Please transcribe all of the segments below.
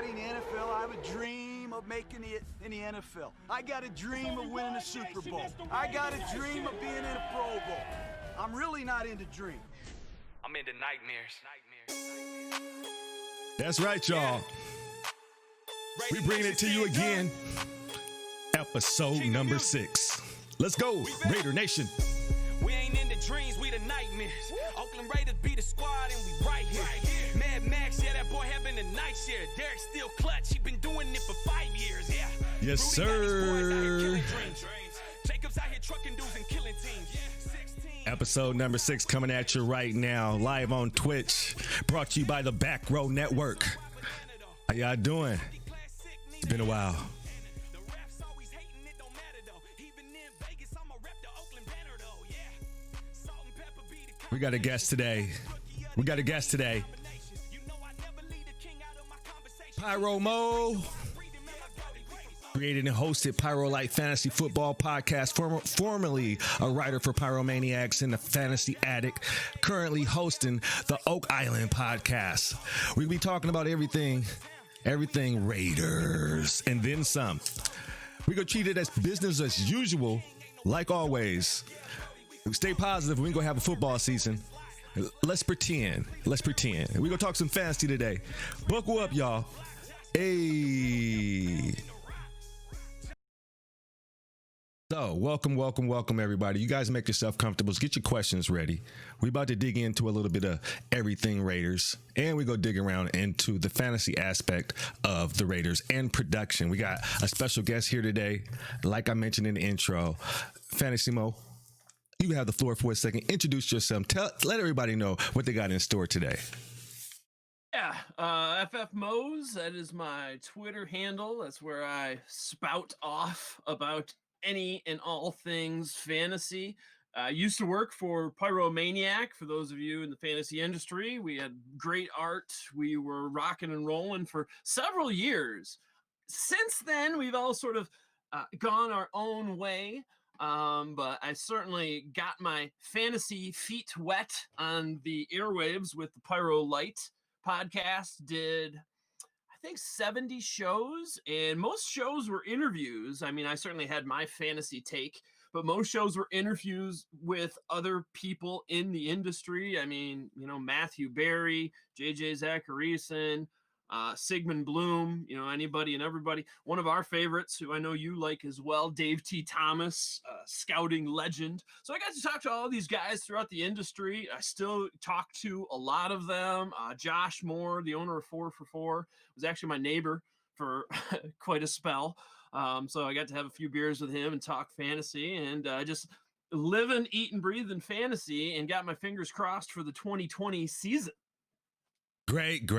everybody in the NFL, I have a dream of making it in the NFL. I got a dream of winning a Super Bowl. I got a dream of being in a Pro Bowl. I'm really not into dreams. I'm into nightmares. That's right, y'all. We bringing it to you again. Episode number 6. Let's go, Raider Nation. We ain't into dreams, we the nightmares. Oakland Raiders beat the squad and we right here. Mad Max, yeah, that boy having a night share. Derek still clutch, he been doing it for 5 years, yeah. Yes, Rudy got his boys out here sir. killing dreams. Jacobs out here trucking dudes and killing teams. 16. Episode number 6 coming at you right now, live on Twitch. Brought to you by the Back Row Network. How y'all doing? It's been a while. We got a guest today. Pyro Mo. Created and hosted Pyro Light Fantasy Football Podcast, formerly a writer for Pyromaniacs and the Fantasy Addict, currently hosting the Oak Island Podcast. We'll be talking about everything Raiders, and then some. We're going to treat it as business as usual, like always. Stay positive. We're going to have a football season. Let's pretend. We're going to talk some fantasy today. Buckle up, y'all. Hey. So, welcome, everybody. You guys make yourself comfortable. Get your questions ready. We're about to dig into a little bit of everything Raiders, and we go dig around into the fantasy aspect of the Raiders and production. We got a special guest here today. Like I mentioned in the intro, Fantasy Mo, you have the floor for a second. Introduce yourself. Let everybody know what they got in store today. Yeah, FF Moes, that is my Twitter handle. That's where I spout off about any and all things fantasy. I used to work for Pyromaniac. For those of you in the fantasy industry, we had great art. We were rocking and rolling for several years. Since then, we've all sort of gone our own way. But I certainly got my fantasy feet wet on the airwaves with the Pyro Light podcast. Did I think 70 shows, and most shows were interviews. I mean, I certainly had my fantasy take, but most shows were interviews with other people in the industry. I mean, you know, Matthew Berry, JJ Zacharyson, Sigmund Bloom, you know, anybody and everybody. One of our favorites, who I know you like as well, Dave T. Thomas, scouting legend. So I got to talk to all these guys throughout the industry. I still talk to a lot of them. Josh Moore, the owner of 4 for 4, was actually my neighbor for quite a spell. So I got to have a few beers with him and talk fantasy, and just living, eat, and breathe in fantasy, and got my fingers crossed for the 2020 season. Great.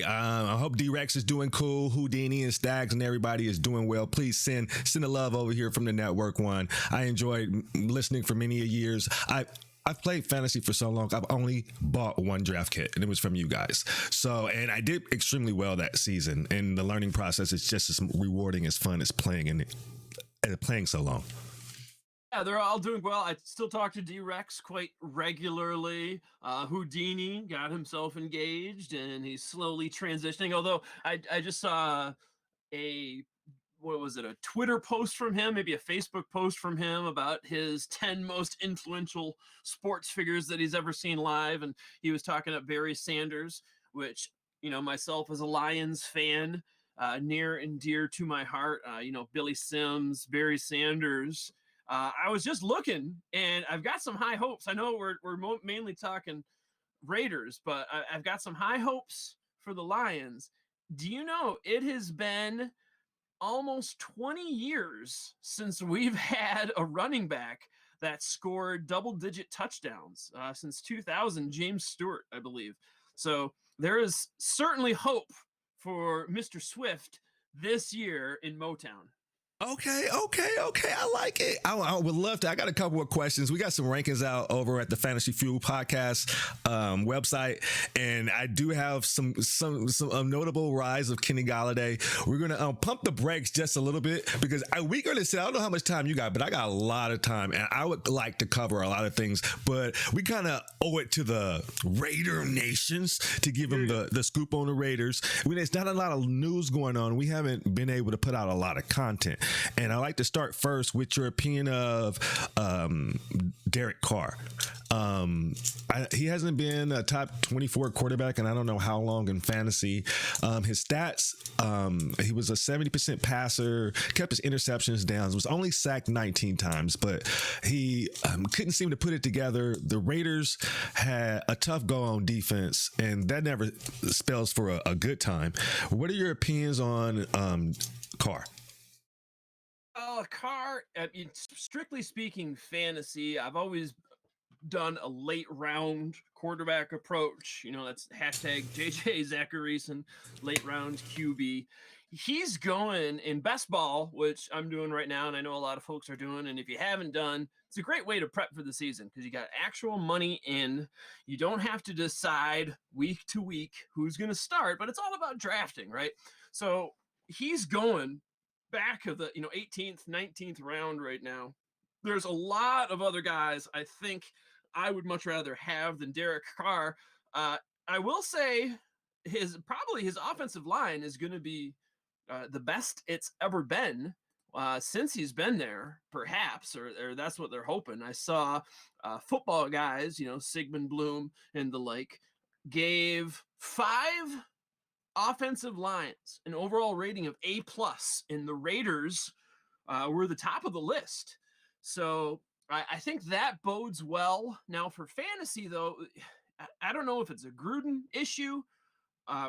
I hope D-Rex is doing cool. Houdini and Stags and everybody is doing well. Please send the love over here from the Network One. I enjoyed listening for many years. I've played fantasy for so long. I've only bought one draft kit, and it was from you guys. So, and I did extremely well that season. And the learning process is just as rewarding as fun as playing and playing so long. Yeah, they're all doing well. I still talk to D-Rex quite regularly. Houdini got himself engaged, and he's slowly transitioning. Although I just saw a Twitter post from him, maybe a Facebook post from him about his 10 most influential sports figures that he's ever seen live. And he was talking about Barry Sanders, which, you know, myself as a Lions fan, near and dear to my heart, you know, Billy Sims, Barry Sanders. I was just looking, and I've got some high hopes. I know we're mainly talking Raiders, but I've got some high hopes for the Lions. Do you know it has been almost 20 years since we've had a running back that scored double-digit touchdowns, since 2000, James Stewart, I believe. So there is certainly hope for Mr. Swift this year in Motown. Okay. I like it. I would love to. I got a couple of questions. We got some rankings out over at the Fantasy Fuel podcast website, and I do have some notable rise of Kenny Galladay. We're gonna pump the brakes just a little bit because we're gonna say I don't know how much time you got, but I got a lot of time, and I would like to cover a lot of things. But we kind of owe it to the Raider nations to give them the scoop on the Raiders. I mean, there's not a lot of news going on. We haven't been able to put out a lot of content. And I like to start first with your opinion of Derek Carr. He hasn't been a top 24 quarterback, and I don't know how long in fantasy. His stats, he was a 70% passer, kept his interceptions down, was only sacked 19 times, but he couldn't seem to put it together. The Raiders had a tough go on defense, and that never spells for a good time. What are your opinions on Carr? Carr, I mean, strictly speaking, fantasy, I've always done a late round quarterback approach. You know, that's hashtag JJ Zacharyson, late round QB. He's going in best ball, which I'm doing right now, and I know a lot of folks are doing. And if you haven't done, it's a great way to prep for the season because you got actual money in. You don't have to decide week to week who's going to start, but it's all about drafting, right? So he's going back of the 18th, 19th round right now. There's a lot of other guys I think I would much rather have than Derek Carr. I will say his offensive line is going to be the best it's ever been since he's been there, perhaps, or that's what they're hoping. I saw football guys, Sigmund Bloom and the like, gave 5 offensive lines an overall rating of A+, and the Raiders were the top of the list. So I think that bodes well. Now for fantasy, though, I don't know if it's a Gruden issue,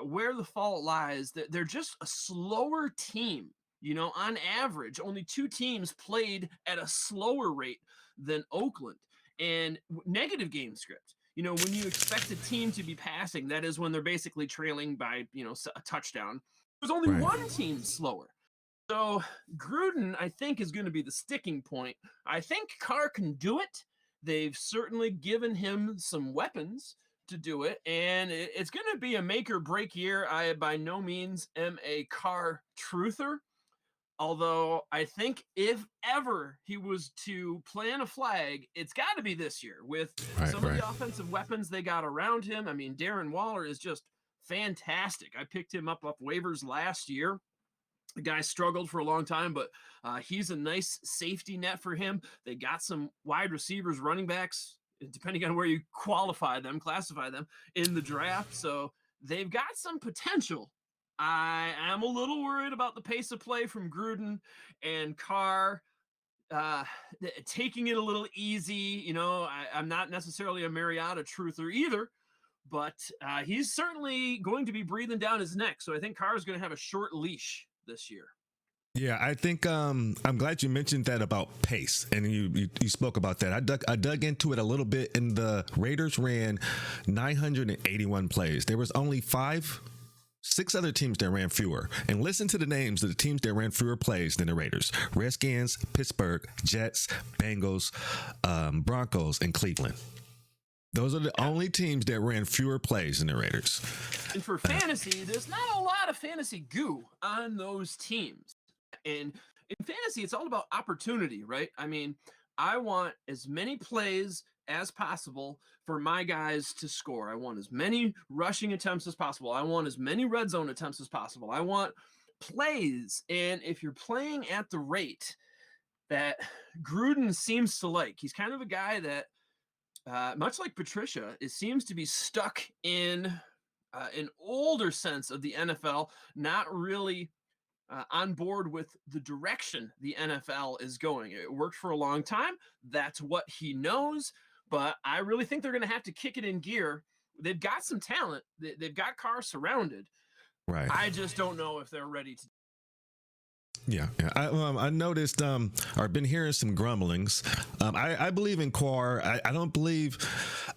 where the fault lies. That they're just a slower team. On average, only 2 teams played at a slower rate than Oakland, and negative game script. When you expect a team to be passing, that is when they're basically trailing by, a touchdown. There's only one team slower. So Gruden, I think, is going to be the sticking point. I think Carr can do it. They've certainly given him some weapons to do it, and it's going to be a make or break year. I by no means am a Carr truther. Although I think if ever he was to plant a flag, it's got to be this year with some of the offensive weapons they got around him. I mean, Darren Waller is just fantastic. I picked him up off waivers last year. The guy struggled for a long time, but he's a nice safety net for him. They got some wide receivers, running backs, depending on where you classify them in the draft. So they've got some potential. I am a little worried about the pace of play from Gruden and Carr taking it a little easy. I'm not necessarily a Mariota truther either, but he's certainly going to be breathing down his neck. So I think Carr is going to have a short leash this year. Yeah, I think I'm glad you mentioned that about pace, and you spoke about that. I dug into it a little bit, and the Raiders ran 981 plays. There was only 6 other teams that ran fewer. And listen to the names of the teams that ran fewer plays than the Raiders: Redskins, Pittsburgh, Jets, Bengals, Broncos, and Cleveland. Those are the only teams that ran fewer plays than the Raiders. And for fantasy, there's not a lot of fantasy goo on those teams. And in fantasy, it's all about opportunity, right? I mean, I want as many plays as possible for my guys to score. I want as many rushing attempts as possible. I want as many red zone attempts as possible. I want plays. And if you're playing at the rate that Gruden seems to like, he's kind of a guy that, much like Patricia, it seems to be stuck in an older sense of the NFL, not really on board with the direction the NFL is going. It worked for a long time. That's what he knows. But I really think they're going to have to kick it in gear. They've got some talent. They've got Carr surrounded. Right. I just don't know if they're ready to. Yeah. I noticed or been hearing some grumblings. I believe in Carr. I don't believe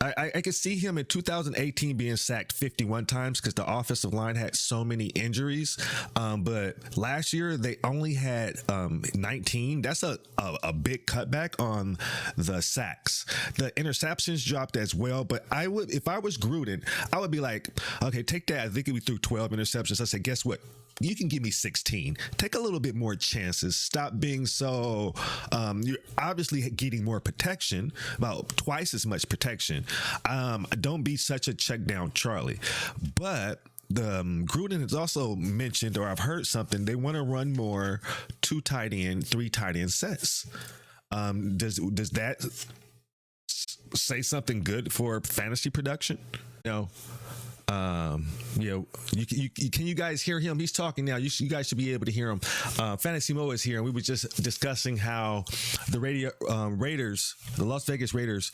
I could see him in 2018 being sacked 51 times because the offensive line had so many injuries. But last year they only had 19. That's a big cutback on the sacks. The interceptions dropped as well. But I would, if I was Gruden, I would be like, okay, take that. I think we threw 12 interceptions. I said, guess what? You can give me 16. Take a little bit more chances. Stop being so. You're obviously getting more protection, about twice as much protection. Don't be such a check down Charlie. But the Gruden has also mentioned, or I've heard something, they want to run more 2 tight end, 3 tight end sets. Does that say something good for fantasy production? No. Can you guys hear him? He's talking now. You guys should be able to hear him. Fantasy Mo is here, and we were just discussing how the Raiders, the Las Vegas Raiders,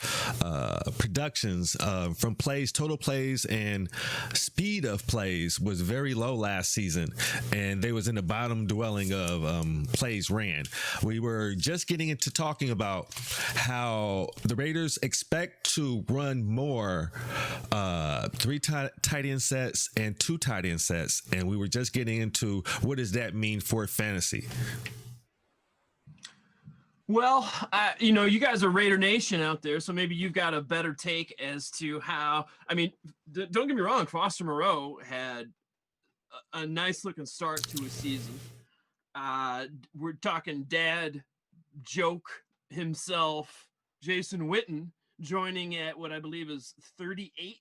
productions from plays, total plays, and speed of plays was very low last season, and they was in the bottom dwelling of plays ran. We were just getting into talking about how the Raiders expect to run more 3 tight end sets and 2 tight end sets, and we were just getting into what does that mean for fantasy. Well, you guys are Raider Nation out there, so maybe you've got a better take as to how. I mean, don't get me wrong, Foster Moreau had a nice looking start to his season. We're talking dad joke himself, Jason Witten, joining at what I believe is 38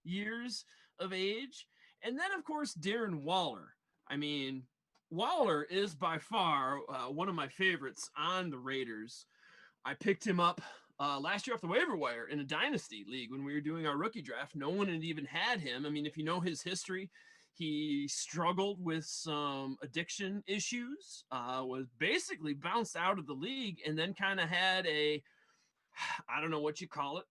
years of age. And then, of course, Darren Waller. I mean, Waller is by far one of my favorites on the Raiders. I picked him up last year off the waiver wire in a dynasty league when we were doing our rookie draft. No one had even had him. I mean, if you know his history, he struggled with some addiction issues, was basically bounced out of the league, and then kind of had I don't know what you call it,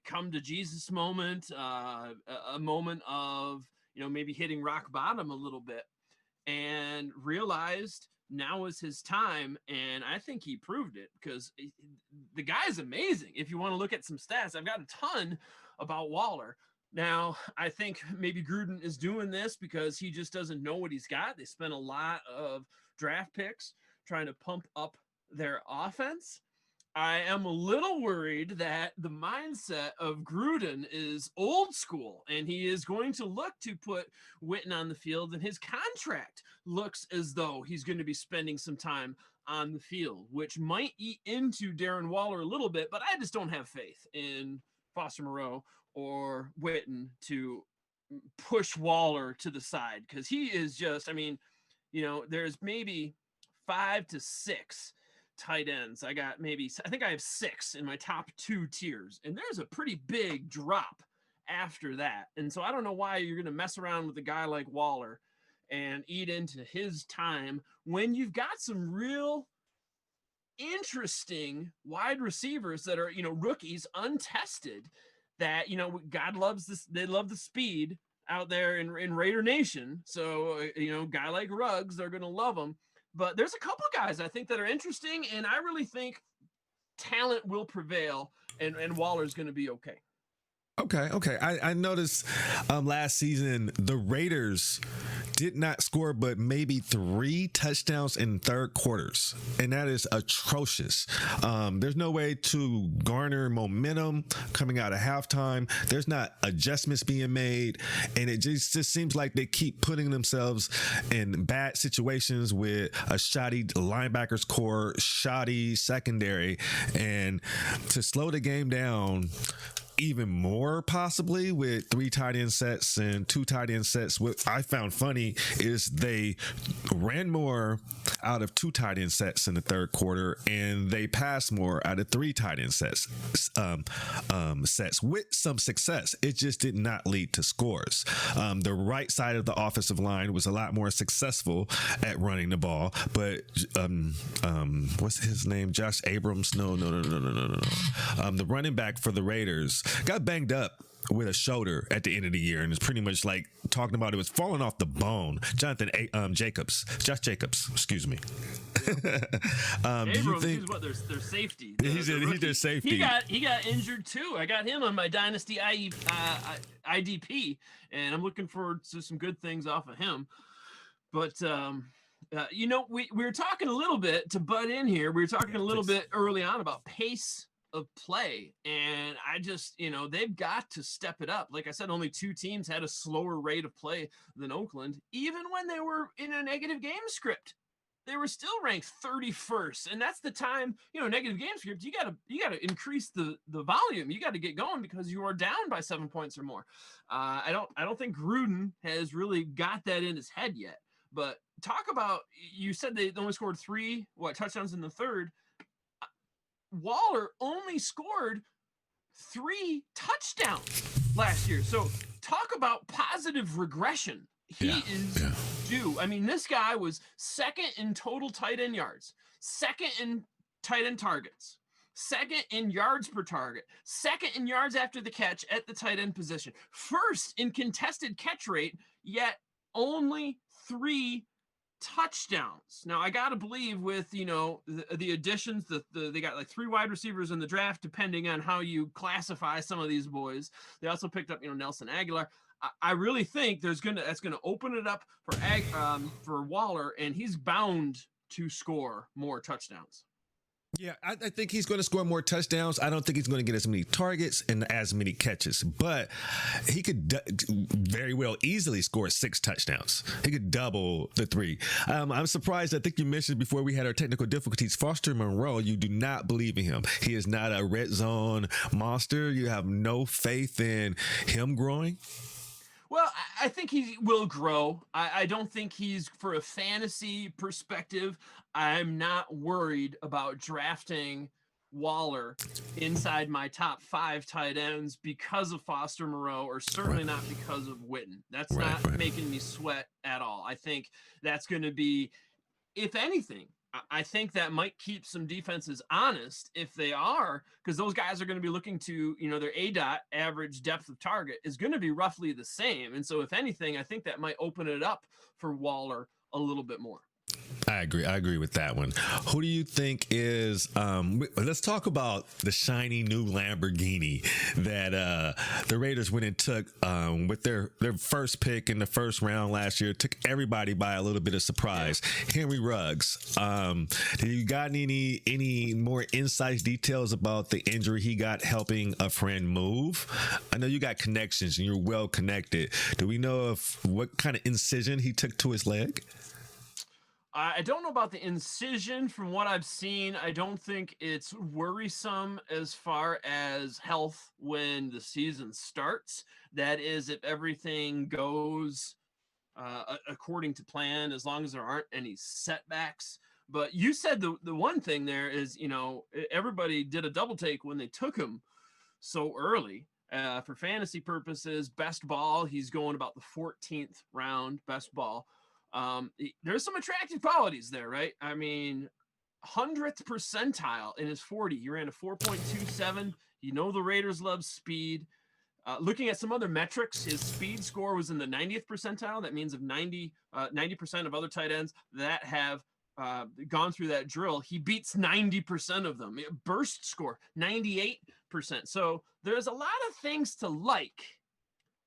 come to Jesus moment, a moment of, maybe hitting rock bottom a little bit, and realized now is his time. And I think he proved it because the guy is amazing. If you want to look at some stats, I've got a ton about Waller. Now, I think maybe Gruden is doing this because he just doesn't know what he's got. They spent a lot of draft picks trying to pump up their offense. I am a little worried that the mindset of Gruden is old school, and he is going to look to put Witten on the field, and his contract looks as though he's going to be spending some time on the field, which might eat into Darren Waller a little bit, but I just don't have faith in Foster Moreau or Witten to push Waller to the side, because he is just, there's maybe 5 to 6 tight ends. I think I have 6 in my top 2 tiers, and there's a pretty big drop after that. And so I don't know why you're going to mess around with a guy like Waller and eat into his time when you've got some real interesting wide receivers that are, rookies, untested, that, God loves this. They love the speed out there in Raider Nation. So, guy like Ruggs, they're going to love him. But there's a couple guys I think that are interesting, and I really think talent will prevail, and Waller's going to be okay. Okay. I noticed last season the Raiders did not score but maybe 3 touchdowns in third quarters, and that is atrocious. There's no way to garner momentum coming out of halftime. There's not adjustments being made, and it just seems like they keep putting themselves in bad situations with a shoddy linebackers core, shoddy secondary, and to slow the game down even more, possibly with 3 tight end sets and 2 tight end sets. What I found funny is they ran more out of 2 tight end sets in the third quarter, and they passed more out of 3 tight end sets with some success. It just did not lead to scores. The right side of the offensive line was a lot more successful at running the ball, but what's his name? Josh Abrams? No. The running back for the Raiders got banged up with a shoulder at the end of the year, and it's pretty much like talking about it was falling off the bone. Josh Jacobs, excuse me. Do you Abrams, think he's what their safety. he's their safety? He got injured too. I got him on my dynasty IDP, and I'm looking forward to some good things off of him. But you know, we were talking a little bit to butt in here. We were talking a little bit early on about pace of play, and I just, you know, they've got to step it up. Like I said, only 2 teams had a slower rate of play than Oakland, even when they were in a negative game script. They were still ranked 31st, and that's the time, you know, negative game script. You gotta increase the volume. You got to get going because you are down by 7 points or more. I don't think Gruden has really got that in his head yet. But talk about, you said they only scored 3 touchdowns in the third. Waller only scored 3 touchdowns last year. So talk about positive regression. He is due. I mean, this guy was second in total tight end yards, second in tight end targets, second in yards per target, second in yards after the catch at the tight end position, first in contested catch rate, yet only 3 touchdowns. Now I gotta believe with, you know, the additions, they got like 3 wide receivers in the draft, depending on how you classify some of these boys. They also picked up, you know, Nelson Aguilar. I really think that's gonna open it up for Waller, and he's bound to score more touchdowns. Yeah, I think he's going to score more touchdowns. I don't think he's going to get as many targets and as many catches, but he could very well easily score 6 touchdowns. He could double the 3. I'm surprised. I think you mentioned before we had our technical difficulties, Foster Moreau, you do not believe in him. He is not a red zone monster. You have no faith in him growing. Well, I think he will grow. I don't think he's, for a fantasy perspective, I'm not worried about drafting Waller inside my top 5 tight ends because of Foster Moreau, or certainly not because of Witten. That's not making me sweat at all. I think that's going to be, if anything, I think that might keep some defenses honest if they are, because those guys are going to be looking to, you know, their ADOT, average depth of target, is going to be roughly the same. And so if anything, I think that might open it up for Waller a little bit more. I agree with that one. Who do you think is let's talk about the shiny new Lamborghini that the Raiders went and took with their first pick in the first round last year. Took everybody by a little bit of surprise. Henry Ruggs. Do you got any more insights, details about the injury he got helping a friend move? I know you got connections and you're well connected. Do we know what kind of incision he took to his leg? I don't know about the incision. From what I've seen, I don't think it's worrisome as far as health when the season starts. That is, if everything goes according to plan, as long as there aren't any setbacks. But you said the one thing there is, you know, everybody did a double take when they took him so early. For fantasy purposes, best ball, he's going about the 14th round, best ball. There's some attractive qualities there, right? I mean, 100th percentile in his 40. He ran a 4.27. You know, the Raiders love speed. Looking at some other metrics, his speed score was in the 90th percentile. That means of 90% of other tight ends that have gone through that drill, he beats 90% of them. Burst score, 98%. So there's a lot of things to like.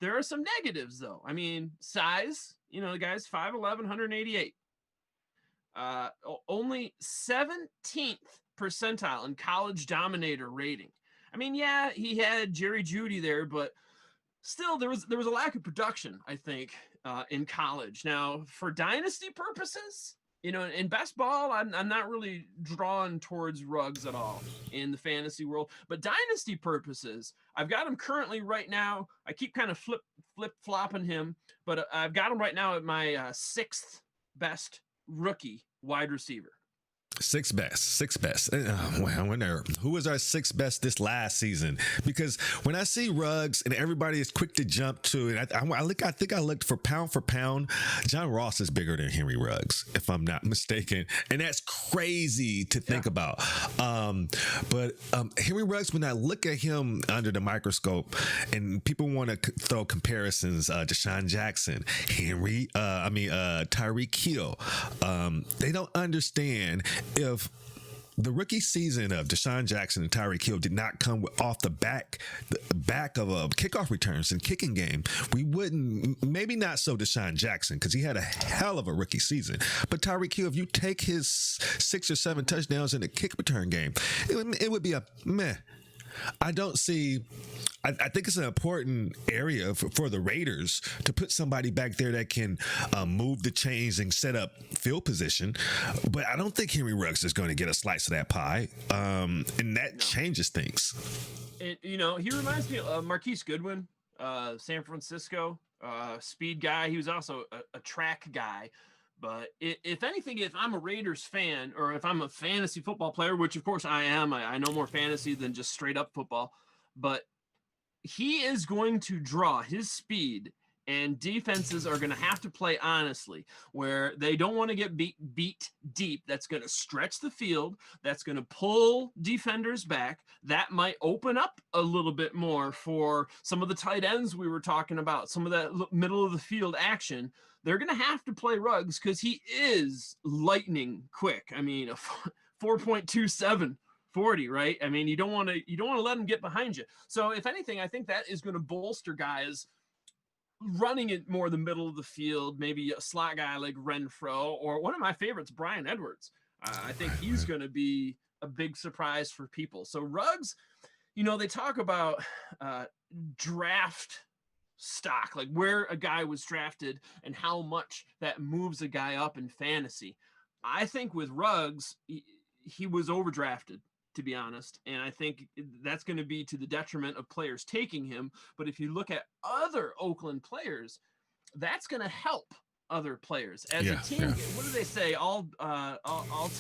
There are some negatives, though. I mean, size, you know, the guy's 5'11", 188. Only 17th percentile in college dominator rating. I mean, yeah, he had Jerry Jeudy there, but still there was a lack of production, I think, in college. Now, for dynasty purposes, you know, in best ball, I'm not really drawn towards Ruggs at all in the fantasy world. But dynasty purposes, I've got him currently right now. I keep kind of flip-flopping him, but I've got him right now at my 6th best rookie wide receiver. Sixth best. Well, I wonder who was our sixth best this last season, because when I see Ruggs and everybody is quick to jump to it, I think I looked for pound. John Ross is bigger than Henry Ruggs, if I'm not mistaken, and that's crazy to think about. But Henry Ruggs, when I look at him under the microscope, and people want to throw comparisons, Deshaun Jackson, Tyreek Hill, they don't understand. If the rookie season of Deshaun Jackson and Tyreek Hill did not come off the back of a kickoff returns and kicking game, we wouldn't, maybe not so Deshaun Jackson, because he had a hell of a rookie season. But Tyreek Hill, if you take his 6 or 7 touchdowns in the kick return game, it would be a meh. I don't see. I think it's an important area for the Raiders to put somebody back there that can move the chains and set up field position. But I don't think Henry Ruggs is going to get a slice of that pie, and that changes things. He reminds me of Marquise Goodwin, San Francisco, speed guy. He was also a track guy. But if anything, if I'm a Raiders fan, or if I'm a fantasy football player, which of course I am, I know more fantasy than just straight up football, but he is going to draw his speed, and defenses are going to have to play honestly, where they don't want to get beat deep. That's going to stretch the field. That's going to pull defenders back. That might open up a little bit more for some of the tight ends we were talking about, some of that middle of the field action. They're going to have to play Ruggs because he is lightning quick. I mean, a 4.27 40, right? I mean, you don't want to let him get behind you. So if anything, I think that is going to bolster guys running it more the middle of the field, maybe a slot guy like Renfro, or one of my favorites, Brian Edwards. I think he's going to be a big surprise for people. So Ruggs, they talk about draft stock, like where a guy was drafted and how much that moves a guy up in fantasy. I think with Ruggs, he was overdrafted, to be honest. And I think that's going to be to the detriment of players taking him. But if you look at other Oakland players, that's going to help other players as a team. What do they say? All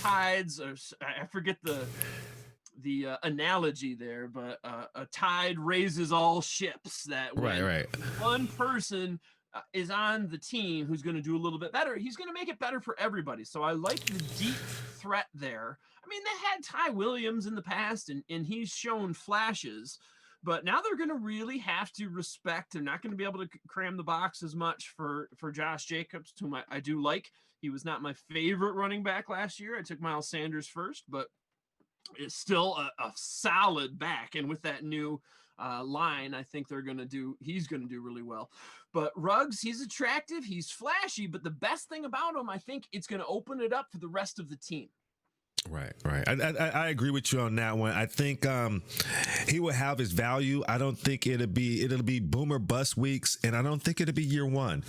tides, or I forget the analogy there, but a tide raises all ships. That when one person is on the team who's going to do a little bit better, he's going to make it better for everybody. So I like the deep threat there. I mean, they had Ty Williams in the past, and he's shown flashes, but now they're going to really have to respect. They're not going to be able to cram the box as much for Josh Jacobs, whom I do like. He was not my favorite running back last year. I took Miles Sanders first, but it's still a solid back. And with that new line, I think he's going to do really well. But Ruggs, he's attractive, he's flashy, but the best thing about him, I think it's going to open it up for the rest of the team. Right. I agree with you on that one. I think he will have his value. I don't think it'll be boomer bust weeks, and I don't think it'll be year one.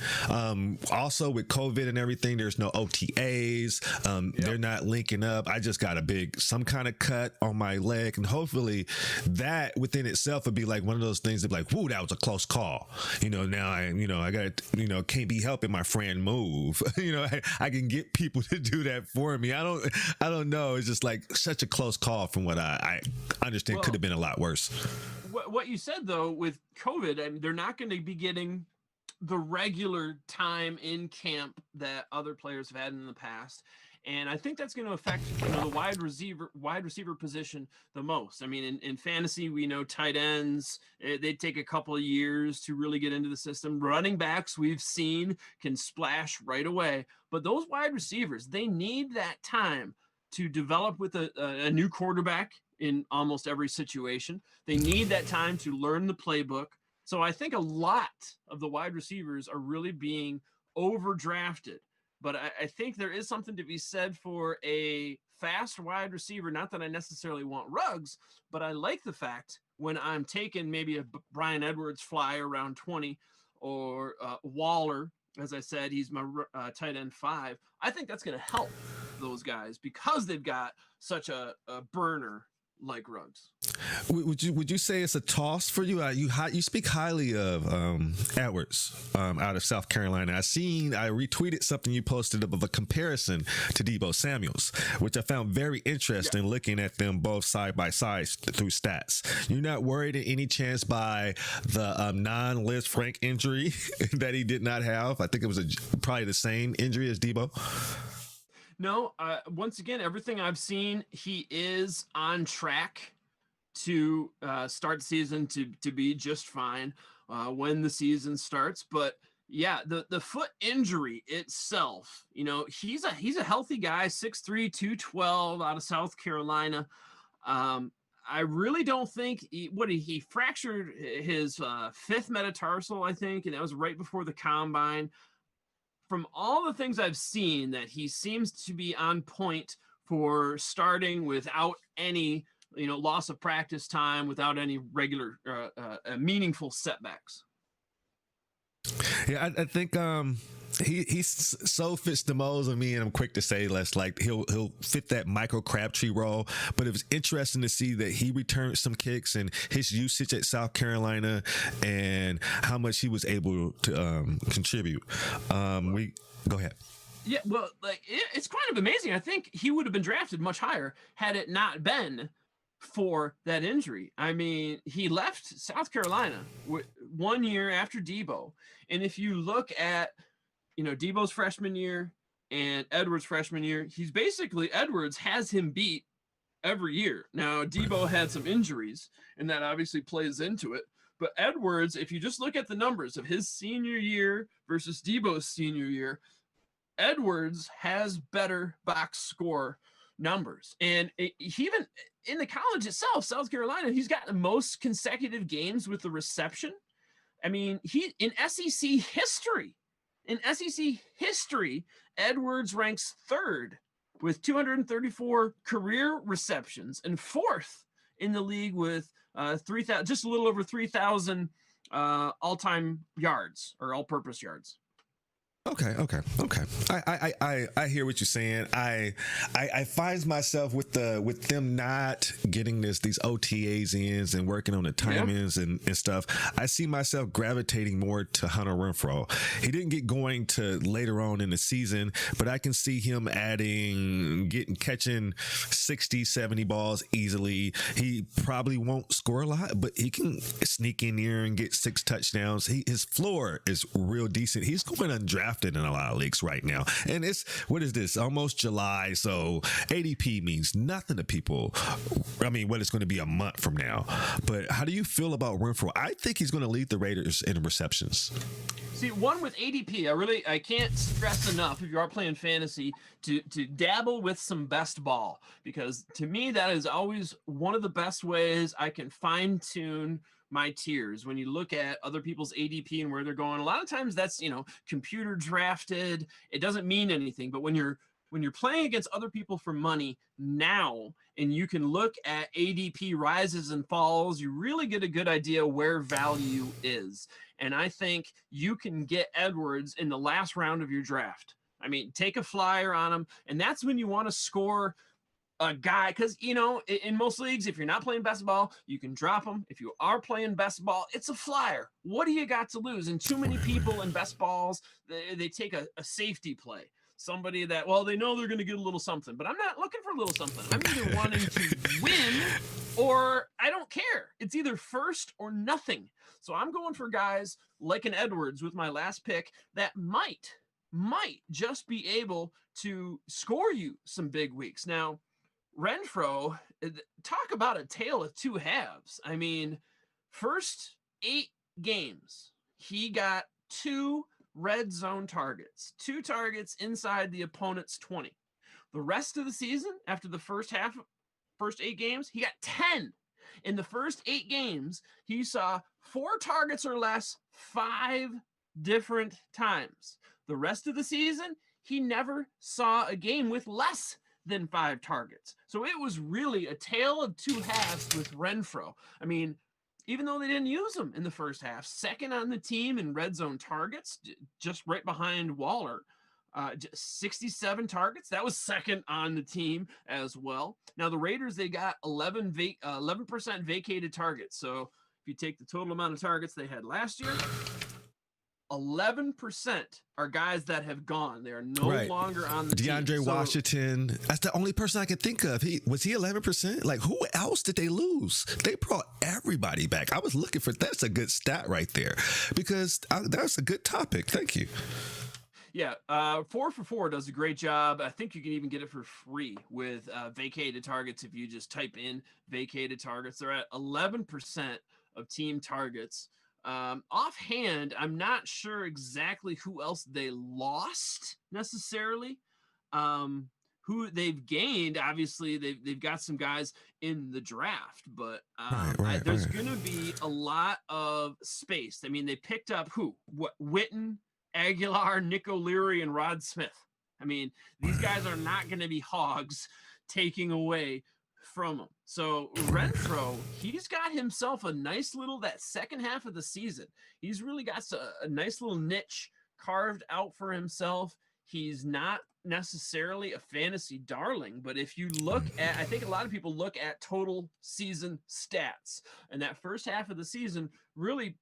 Also with COVID and everything, there's no OTAs. They're not linking up. I just got some kind of cut on my leg, and hopefully that within itself would be like one of those things that be like, whoo, that was a close call. Now I got can't be helping my friend move. I can get people to do that for me. I don't know. It's just like such a close call from what I understand. Could have been a lot worse. What you said, though, with COVID, and they're not going to be getting the regular time in camp that other players have had in the past. And I think that's going to affect the wide receiver position the most. I mean, in fantasy, we know tight ends, they take a couple of years to really get into the system. Running backs, we've seen, can splash right away. But those wide receivers, they need that time to develop with a new quarterback in almost every situation. They need that time to learn the playbook. So I think a lot of the wide receivers are really being overdrafted. But I think there is something to be said for a fast wide receiver. Not that I necessarily want Ruggs, but I like the fact when I'm taking maybe a Brian Edwards fly around 20 or Waller, as I said, he's my tight end 5. I think that's going to help those guys because they've got such a burner like Ruggs. Would you say it's a toss for you? You speak highly of Edwards out of South Carolina. I retweeted something you posted of a comparison to Deebo Samuels, which I found very interesting. Yeah. Looking at them both side by side through stats. You're not worried at any chance by the non-Liz Frank injury that he did not have? I think it was probably the same injury as Deebo. No, once again, everything I've seen, he is on track to start the season to be just fine when the season starts. But yeah, the foot injury itself, you know, he's a healthy guy, 6'3", 212 out of South Carolina. I really don't think he fractured his fifth metatarsal, I think, and that was right before the combine. From all the things I've seen, that he seems to be on point for starting without any, you know, loss of practice time, without any regular meaningful setbacks. Yeah, I think he so fits the mold of me, and I'm quick to say less like he'll fit that Michael Crabtree role. But it was interesting to see that he returned some kicks and his usage at South Carolina and how much he was able to contribute. We go ahead. Yeah, well, like it's kind of amazing. I think he would have been drafted much higher had it not been for that injury. I mean, he left South Carolina 1 year after Deebo, and if you look at, you know, Deebo's freshman year and Edwards' freshman year, Edwards has him beat every year. Now, Deebo had some injuries, and that obviously plays into it. But Edwards, if you just look at the numbers of his senior year versus Deebo's senior year, Edwards has better box score numbers. And even in the college itself, South Carolina, he's got the most consecutive games with the reception. I mean, in SEC history, Edwards ranks third with 234 career receptions and fourth in the league with 3,000, just a little over 3,000 all-time yards or all-purpose yards. Okay. I hear what you're saying. I find myself with them not getting these OTAs ins and working on the timings and stuff. I see myself gravitating more to Hunter Renfrow. He didn't get going to later on in the season, but I can see him catching 60, 70 balls easily. He probably won't score a lot, but he can sneak in here and get 6 touchdowns. His floor is real decent. He's going undrafted in a lot of leagues right now, and what is this, almost July, so ADP means nothing to people. I mean, what it's going to be a month from now. But how do you feel about Renfrow? I think he's going to lead the Raiders in receptions. See, one with ADP, I can't stress enough, if you are playing fantasy, to dabble with some best ball, because to me that is always one of the best ways I can fine tune my tiers. When you look at other people's ADP and where they're going, a lot of times that's, you know, computer drafted. It doesn't mean anything. But when you're playing against other people for money now, and you can look at ADP rises and falls, you really get a good idea where value is. And I think you can get Edwards in the last round of your draft. I mean, take a flyer on him, and that's when you want to score a guy, because, you know, in most leagues, if you're not playing best ball, you can drop him. If you are playing best ball, it's a flyer. What do you got to lose? And too many people in best balls, they take a safety play. Somebody that, well, they know they're going to get a little something, but I'm not looking for a little something. I'm either wanting to win or I don't care. It's either first or nothing. So I'm going for guys like an Edwards with my last pick that might just be able to score you some big weeks. Now, Renfrow, talk about a tale of two halves. I mean, first 8 games, he got 2 red zone targets, 2 targets inside the opponent's 20. The rest of the season, after the first 8 games, he got 10. In the first 8 games, he saw 4 targets or less 5 different times. The rest of the season, he never saw a game with less than 5 targets. So it was really a tale of two halves with Renfrow. I mean, even though they didn't use him in the first half, second on the team in red zone targets, just right behind Waller. 67 targets. That was second on the team as well. Now the Raiders, they got 11% vacated targets. So if you take the total amount of targets they had last year, 11% are guys that have gone. They are no longer on the DeAndre team. Washington, that's the only person I can think of. Was he 11%? Like, who else did they lose? They brought everybody back. I was looking for that's a good stat right there, because that's a good topic. Thank you. Yeah, 4 for 4 does a great job. I think you can even get it for free with vacated targets if you just type in vacated targets. They're at 11% of team targets. Offhand, I'm not sure exactly who else they lost necessarily. Who they've gained, obviously they've got some guys in the draft, but there's going to be a lot of space. I mean, they picked up Witten, Aguilar, Nick O'Leary, and Rod Smith. I mean, these guys are not going to be hogs taking away from him. So Renfro, he's got himself a nice little, that second half of the season, he's really got a nice little niche carved out for himself. He's not necessarily a fantasy darling, but if you look at, I think a lot of people look at total season stats, and that first half of the season really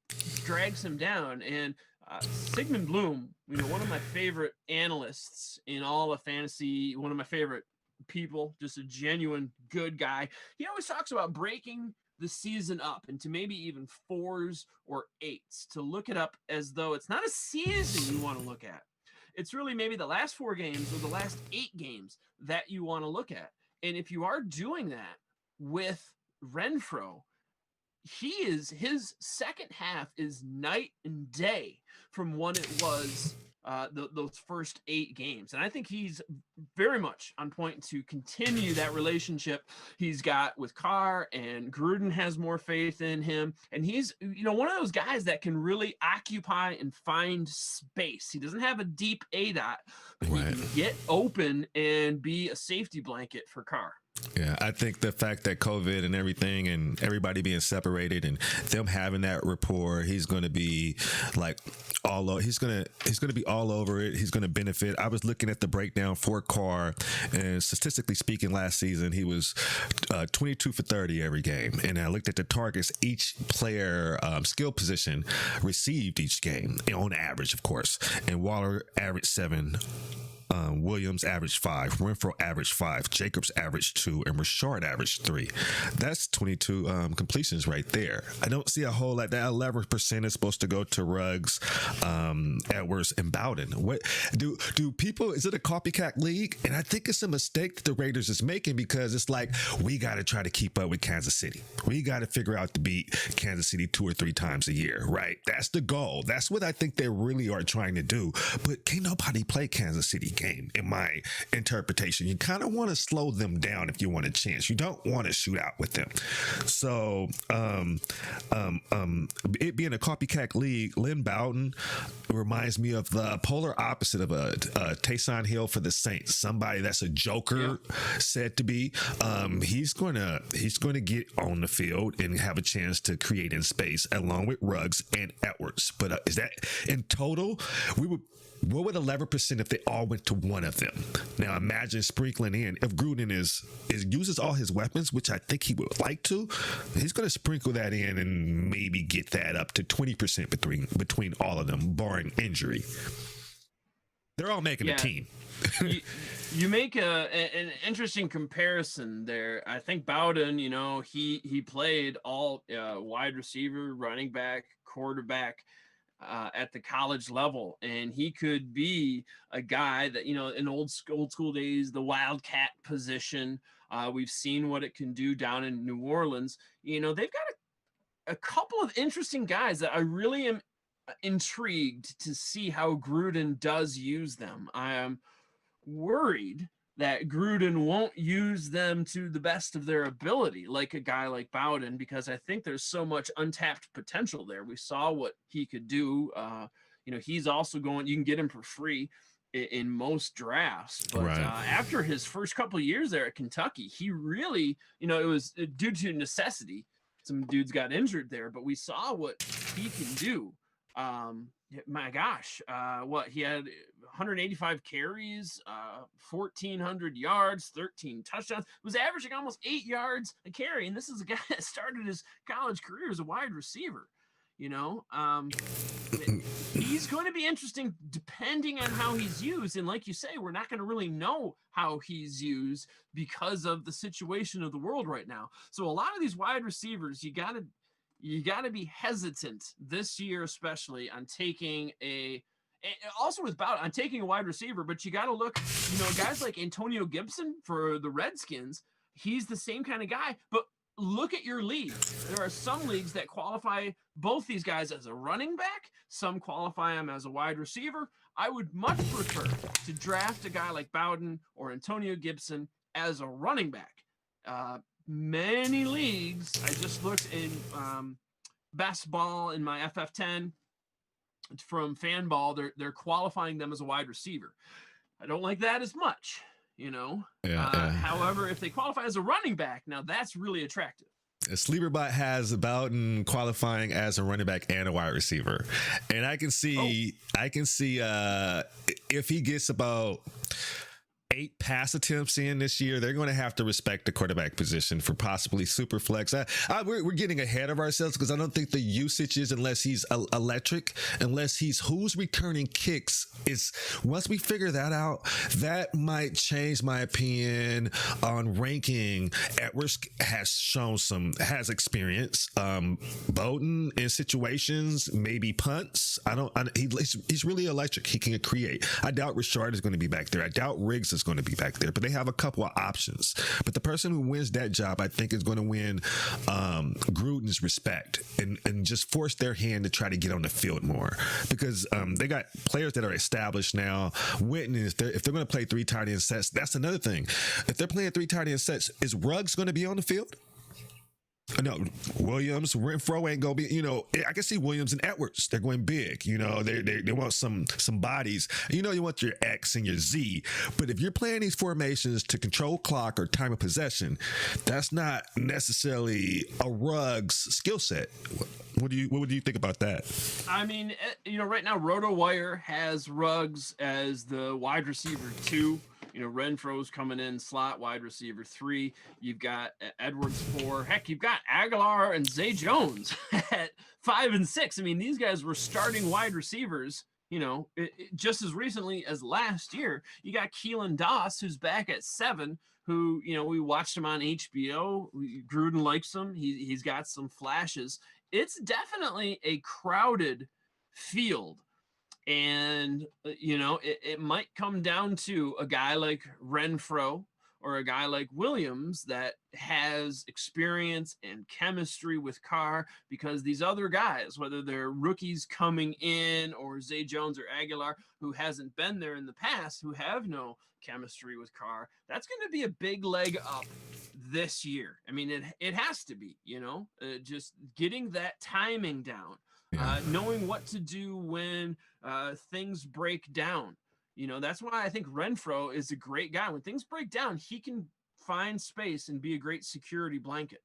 drags him down. And Sigmund Bloom, one of my favorite analysts in all of fantasy, one of my favorite people, just a genuine good guy. He always talks about breaking the season up into maybe even 4s or 8s, to look it up as though it's not a season you want to look at. It's really maybe the last 4 games or the last 8 games that you want to look at. And if you are doing that with Renfro, his second half is night and day from when it was those first 8 games. And I think he's very much on point to continue that relationship he's got with Carr, and Gruden has more faith in him. And he's, one of those guys that can really occupy and find space. He doesn't have a deep ADOT, but he can get open and be a safety blanket for Carr. Yeah, I think the fact that COVID and everything and everybody being separated and them having that rapport, he's going to be like he's going to be all over it. He's going to benefit. I was looking at the breakdown for Carr, and statistically speaking, last season he was 22 for 30 every game. And I looked at the targets each player skill position received each game on average, of course. And Waller averaged 7. Williams averaged 5, Renfro averaged 5, Jacobs averaged 2, and Rashard averaged 3. That's 22 completions right there. I don't see a whole lot. That 11% is supposed to go to Ruggs, Edwards, and Bowden. What do people? Is it a copycat league? And I think it's a mistake that the Raiders is making, because it's like, we got to try to keep up with Kansas City. We got to figure out to beat Kansas City 2 or 3 times a year, right? That's the goal. That's what I think they really are trying to do. But can't nobody play Kansas City game, in my interpretation. You kind of want to slow them down if you want a chance. You don't want to shoot out with them. So it being a copycat league, Lynn Bowden reminds me of the polar opposite of a Taysom Hill for the Saints. Somebody that's a joker, said to be. He's going to get on the field and have a chance to create in space along with Ruggs and Edwards. But is that in total? What would 11% if they all went to one of them? Now imagine sprinkling in, if Gruden uses all his weapons, which I think he would like to, he's going to sprinkle that in and maybe get that up to 20% between all of them, barring injury. They're all making a team. You make an interesting comparison there. I think Bowden, he played all wide receiver, running back, quarterback at the college level, and he could be a guy that, in old school days, the wildcat position. We've seen what it can do down in New Orleans. They've got a couple of interesting guys that I really am intrigued to see how Gruden does use them. I am worried that Gruden won't use them to the best of their ability, like a guy like Bowden, because I think there's so much untapped potential there. We saw what he could do. He's also you can get him for free in most drafts. But after his first couple of years there at Kentucky, he really, it was due to necessity. Some dudes got injured there, but we saw what he can do My gosh, what he had 185 carries, 1,400 yards, 13 touchdowns, was averaging almost 8 yards a carry. And this is a guy that started his college career as a wide receiver. You know, he's going to be interesting depending on how he's used. And like you say, we're not going to really know how he's used because of the situation of the world right now. So a lot of these wide receivers, you got to be hesitant this year, especially on taking also with Bowden, on taking a wide receiver, but you got to look, guys like Antonio Gibson for the Redskins, he's the same kind of guy, but look at your league. There are some leagues that qualify both these guys as a running back. Some qualify them as a wide receiver. I would much prefer to draft a guy like Bowden or Antonio Gibson as a running back. Many leagues, I just looked in best ball in my FF10 from Fanball, they're qualifying them as a wide receiver. I don't like that as much. However, if they qualify as a running back, now that's really attractive. Sleeperbot has Bowden qualifying as a running back and a wide receiver, and I can see if he gets about 8 pass attempts in this year, they're going to have to respect the quarterback position for possibly super flex. We're getting ahead of ourselves because I don't think the usage is, unless he's electric, unless he's who's returning kicks, is once we figure that out, that might change my opinion on ranking. Edwards has experience. Bowden in situations, maybe punts. He's really electric. He can create. I doubt Richard is going to be back there. I doubt Riggs is going to be back there, but they have a couple of options. But the person who wins that job, I think, is going to win Gruden's respect and just force their hand to try to get on the field more, because they got players that are established now. Witten, if they're going to play 3 tight end sets, that's another thing. If they're playing 3 tight end sets, is Ruggs going to be on the field? No, Williams, Renfro ain't gonna be. I can see Williams and Edwards. They're going big. They want some bodies. You want your X and your Z. But if you're playing these formations to control clock or time of possession, that's not necessarily a Ruggs skill set. What do you think about that? I mean, right now RotoWire has Ruggs as the wide receiver 2. Renfro's coming in slot wide receiver 3. You've got Edwards 4. Heck, you've got Aguilar and Zay Jones at 5 and 6. I mean, these guys were starting wide receivers, just as recently as last year. You got Keelan Doss, who's back at 7, who, we watched him on HBO. Gruden likes him. He's got some flashes. It's definitely a crowded field. And, it might come down to a guy like Renfro or a guy like Williams that has experience and chemistry with Carr, because these other guys, whether they're rookies coming in or Zay Jones or Aguilar, who hasn't been there in the past, who have no chemistry with Carr, that's going to be a big leg up this year. I mean, it has to be, just getting that timing down. Knowing what to do when things break down. That's why I think Renfro is a great guy. When things break down, he can find space and be a great security blanket.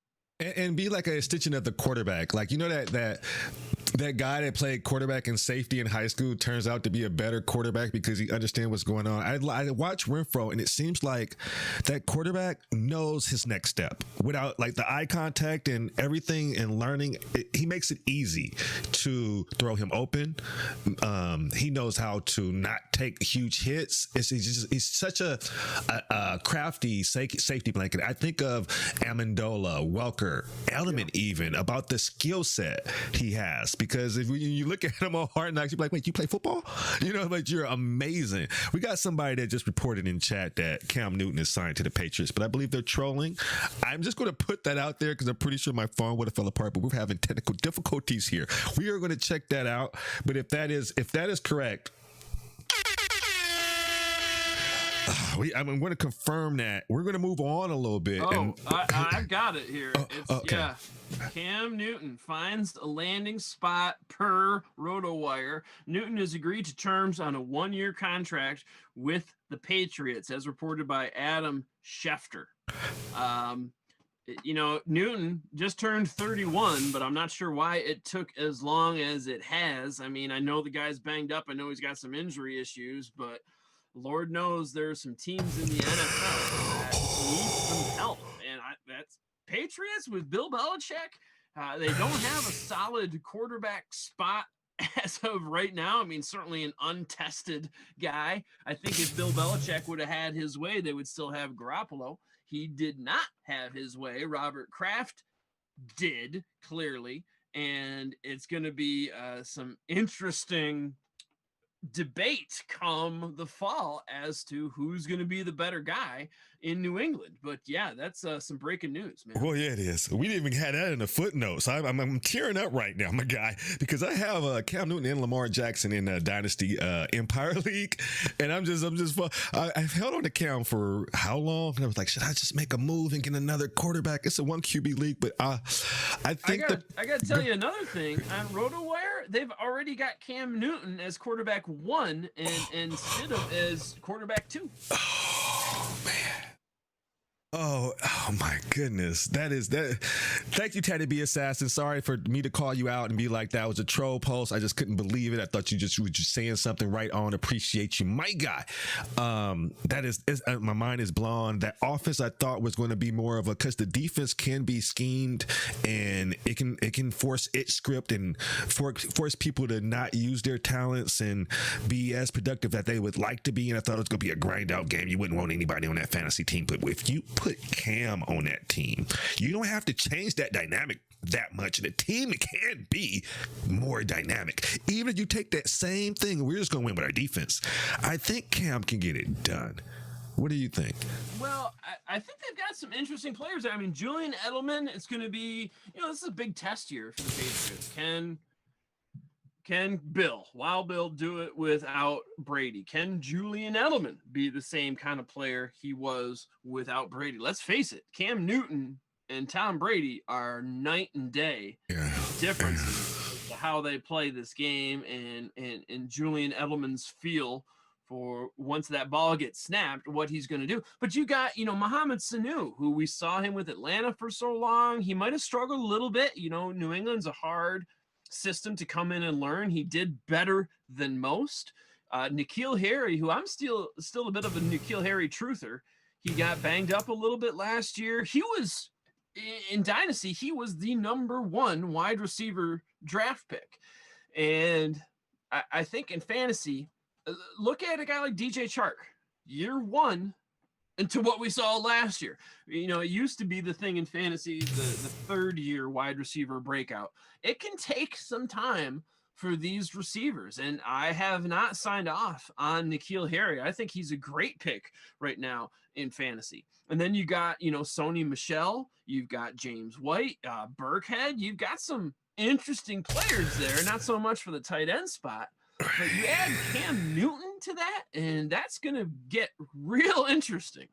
And be like an extension of the quarterback. Like, that guy that played quarterback and safety in high school turns out to be a better quarterback because he understands what's going on. I watch Renfro, and it seems like that quarterback knows his next step without the eye contact and everything and learning. He makes it easy to throw him open. He knows how to not take huge hits. He's such a crafty safety blanket. I think of Amendola, Welker, Element, even about the skill set he has. Because if you look at him on Hard Knocks, you're like, wait, you play football? You're amazing. We got somebody that just reported in chat that Cam Newton is signed to the Patriots, but I believe they're trolling. I'm just going to put that out there because I'm pretty sure my phone would have fell apart, but we're having technical difficulties here. We are going to check that out. But if that is correct, I'm going to confirm that. We're going to move on a little bit. I've got it here. Okay. Yeah. Cam Newton finds a landing spot per RotoWire. Newton has agreed to terms on a 1-year contract with the Patriots, as reported by Adam Schefter. Newton just turned 31, but I'm not sure why it took as long as it has. I mean, I know the guy's banged up. I know he's got some injury issues, but Lord knows there are some teams in the NFL that need some help. And that's Patriots with Bill Belichick. They don't have a solid quarterback spot as of right now. I mean, certainly an untested guy. I think if Bill Belichick would have had his way, they would still have Garoppolo. He did not have his way. Robert Kraft did, clearly. And it's going to be some interesting debate come the fall as to who's going to be the better guy in New England. But yeah, that's some breaking news, man. Well, yeah, it is. We didn't even have that in the footnotes. So I'm tearing up right now, my guy, because I have Cam Newton and Lamar Jackson in Dynasty Empire League, and I've held on to Cam for how long? And I was like, should I just make a move and get another quarterback? It's a 1 QB league, but I think I got to tell you another thing. On RotoWire, they've already got Cam Newton as quarterback 1 and Stidham as quarterback 2. Oh man. Oh my goodness. That. Thank you, Teddy B Assassin. Sorry for me to call you out and be like, that was a troll post. I just couldn't believe it. I thought you were just saying something right on. Appreciate you, my guy. My mind is blown. That offense I thought was going to be more of because the defense can be schemed and it can force its script and force people to not use their talents and be as productive that they would like to be. And I thought it was going to be a grind out game. You wouldn't want anybody on that fantasy team, but if you put Cam on that team, you don't have to change that dynamic that much. The team can be more dynamic. Even if you take that same thing, we're just going to win with our defense. I think Cam can get it done. What do you think? Well, I think they've got some interesting players. I mean, Julian Edelman, it's going to be, this is a big test year for the Patriots. Can Wild Bill do it without Brady? Can Julian Edelman be the same kind of player he was without Brady? Let's face it, Cam Newton and Tom Brady are night and day differences to how they play this game and Julian Edelman's feel for once that ball gets snapped, what he's going to do. But you got, Mohamed Sanu, who we saw him with Atlanta for so long. He might have struggled a little bit. New England's a hard system to come in and learn. He did better than most. N'Keal Harry, who I'm still a bit of a N'Keal Harry truther. He got banged up a little bit last year. He was in Dynasty. He was the number 1 wide receiver draft pick. And I think in fantasy, look at a guy like DJ Chark, year 1 into what we saw last year. It used to be the thing in fantasy, the 3rd year wide receiver breakout. It can take some time for these receivers, and I have not signed off on N'Keal Harry. I think he's a great pick right now in fantasy. And then you got, Sony Michel, you've got James White, Burkhead. You've got some interesting players there, not so much for the tight end spot. But you add Cam Newton to that, and that's going to get real interesting.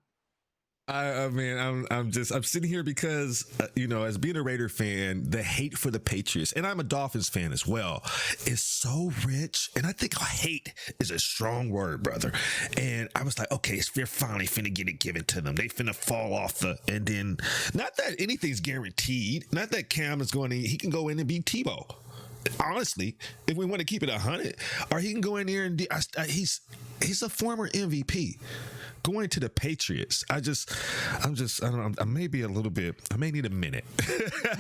I mean, I'm sitting here because, as being a Raider fan, the hate for the Patriots, and I'm a Dolphins fan as well, is so rich. And I think hate is a strong word, brother. And I was like, okay, they're finally finna get it given to them. They finna fall off and then, not that anything's guaranteed, not that Cam is he can go in and beat Tebow. Honestly, if we want to keep it 100, or he can go in there and he's a former MVP going to the Patriots. I don't know. I may be a little bit. I may need a minute.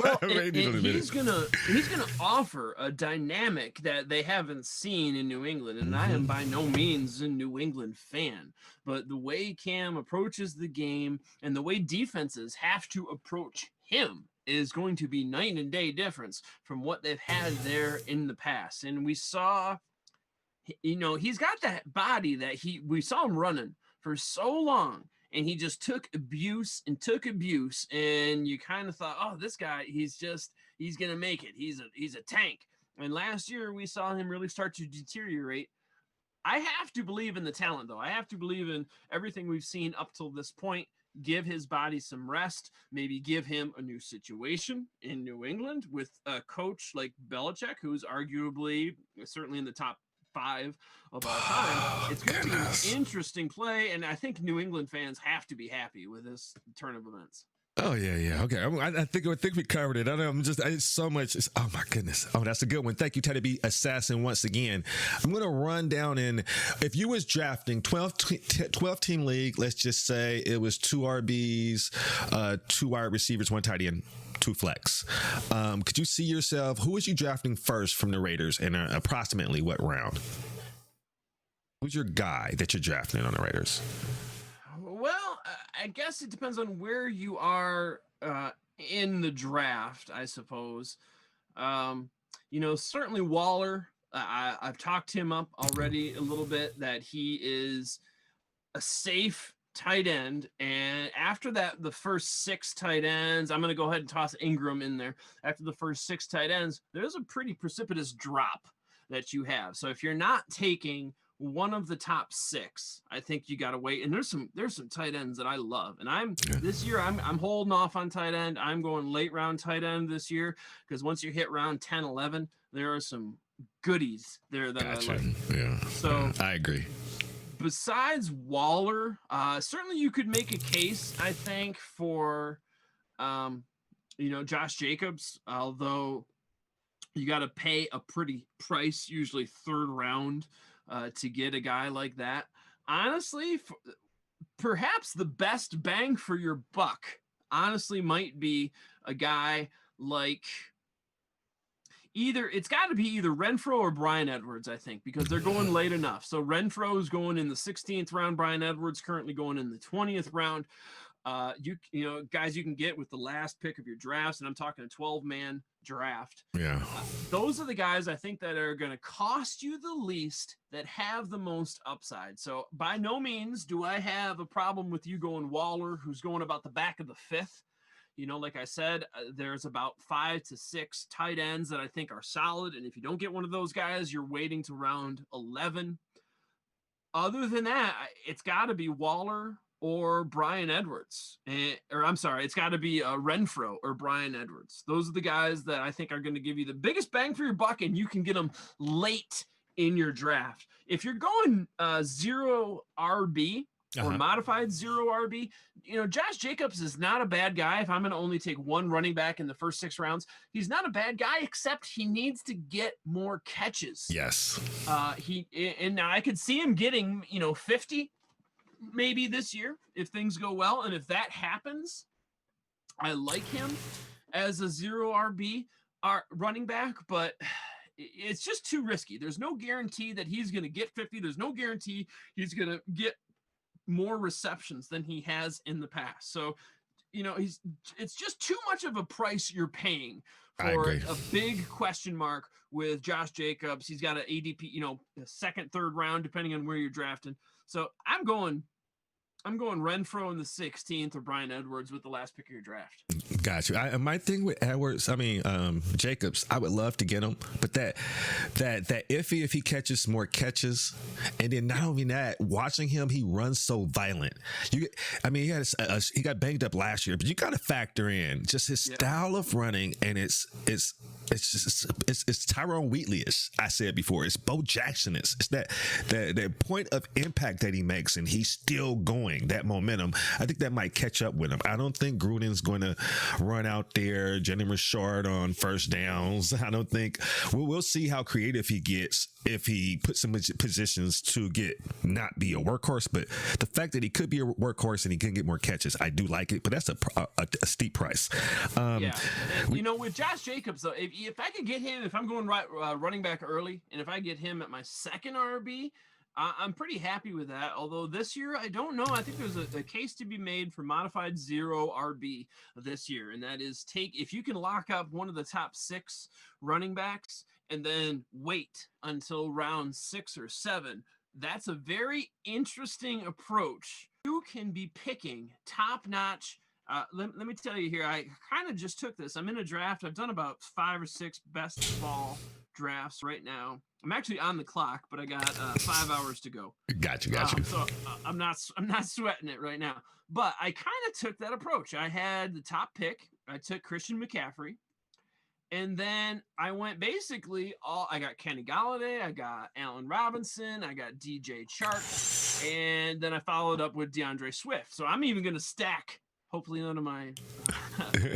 Well, he's gonna offer a dynamic that they haven't seen in New England, and I am by no means a New England fan. But the way Cam approaches the game and the way defenses have to approach him is going to be night and day difference from what they've had there in the past. And we saw, he's got that body that we saw him running for so long, and he just took abuse, and you kind of thought, oh, this guy, he's going to make it. He's a tank. And last year we saw him really start to deteriorate. I have to believe in the talent, though. I have to believe in everything we've seen up till this point. Give his body some rest, maybe give him a new situation in New England with a coach like Belichick, who's arguably certainly in the top 5 of all time. It's going to be an interesting play, and I think New England fans have to be happy with this turn of events. Oh yeah. Okay, I think we covered it. I know it's so much. Oh my goodness. Oh, that's a good one. Thank you, Teddy B Assassin. Once again, I'm gonna run down in. If you was drafting 12 team league, let's just say it was two RBs, two wide receivers, one tight end, two flex. Could you see yourself? Who was you drafting first from the Raiders, and approximately what round? Who's your guy that you're drafting on the Raiders? Well, I guess it depends on where you are in the draft, I suppose. Certainly Waller. I've talked him up already a little bit that he is a safe tight end. And after that, the first 6 tight ends, I'm going to go ahead and toss Ingram in there. After the first 6 tight ends, there's a pretty precipitous drop that you have. So if you're not taking one of the top 6, I think you got to wait. And there's some tight ends that I love. And this year I'm holding off on tight end. I'm going late round tight end this year because once you hit round 10, 11, there are some goodies there that I like. Yeah. So I agree. Besides Waller, certainly you could make a case, I think, for Josh Jacobs, although you got to pay a pretty price, usually 3rd round, to get a guy like that. Honestly, perhaps the best bang for your buck, honestly, might be a guy like it's got to be either Renfrow or Bryan Edwards, I think, because they're going late enough. So Renfrow is going in the 16th round. Bryan Edwards currently going in the 20th round. Guys you can get with the last pick of your drafts, and I'm talking a 12-man draft. Yeah. Those are the guys I think that are going to cost you the least, that have the most upside. So by no means do I have a problem with you going Waller, who's going about the back of the 5th. Like I said, there's about 5 to 6 tight ends that I think are solid. And if you don't get one of those guys, you're waiting to round 11. Other than that, it's got to be Waller or Bryan Edwards. It's got to be Renfrow or Bryan Edwards. Those are the guys that I think are going to give you the biggest bang for your buck, and you can get them late in your draft. If you're going 0 RB, or modified 0 RB, Josh Jacobs is not a bad guy. If I'm going to only take one running back in the first 6 rounds, he's not a bad guy, except he needs to get more catches. Yes. And now I could see him getting, 50 maybe this year if things go well. And if that happens, I like him as a 0 RB running back, but it's just too risky. There's no guarantee that he's going to get 50. There's no guarantee he's going to get more receptions than he has in the past. So, it's just too much of a price you're paying for a big question mark with Josh Jacobs. He's got an ADP, a 2nd, 3rd round, depending on where you're drafting. So I'm going Renfrow in the 16th or Bryan Edwards with the last pick of your draft. Got you. My thing with Edwards, Jacobs, I would love to get him, but that iffy if he catches more catches, and then not only that, watching him, he runs so violent. He got banged up last year, but you got to factor in just his style of running, and it's Tyrone Wheatley-ish. I said before, it's Bo Jackson-ish. It's that point of impact that he makes, and he's still going. That momentum, I think that might catch up with him. I don't think Gruden's going to run out there, Jenny Richard on first downs. I don't think we'll see how creative he gets if he puts him in positions to not be a workhorse. But the fact that he could be a workhorse and he can get more catches, I do like it. But that's a steep price. With Josh Jacobs, though, if I could get him, if I'm going running back early, and if I get him at my 2nd RB, I'm pretty happy with that. Although this year, I don't know. I think there's a case to be made for modified 0 RB this year. And that is if you can lock up one of the top 6 running backs and then wait until round 6 or 7, that's a very interesting approach. You can be picking top-notch. Let me tell you here, I kind of just took this. I'm in a draft. I've done about 5 or 6 best ball drafts right now. I'm actually on the clock, but I got 5 hours to go. Got you. So I'm not sweating it right now. But I kind of took that approach. I had the top pick. I took Christian McCaffrey. And then I went I got Kenny Golladay, I got Allen Robinson, I got DJ Chark, and then I followed up with DeAndre Swift. So I'm even going to stack Hopefully none of my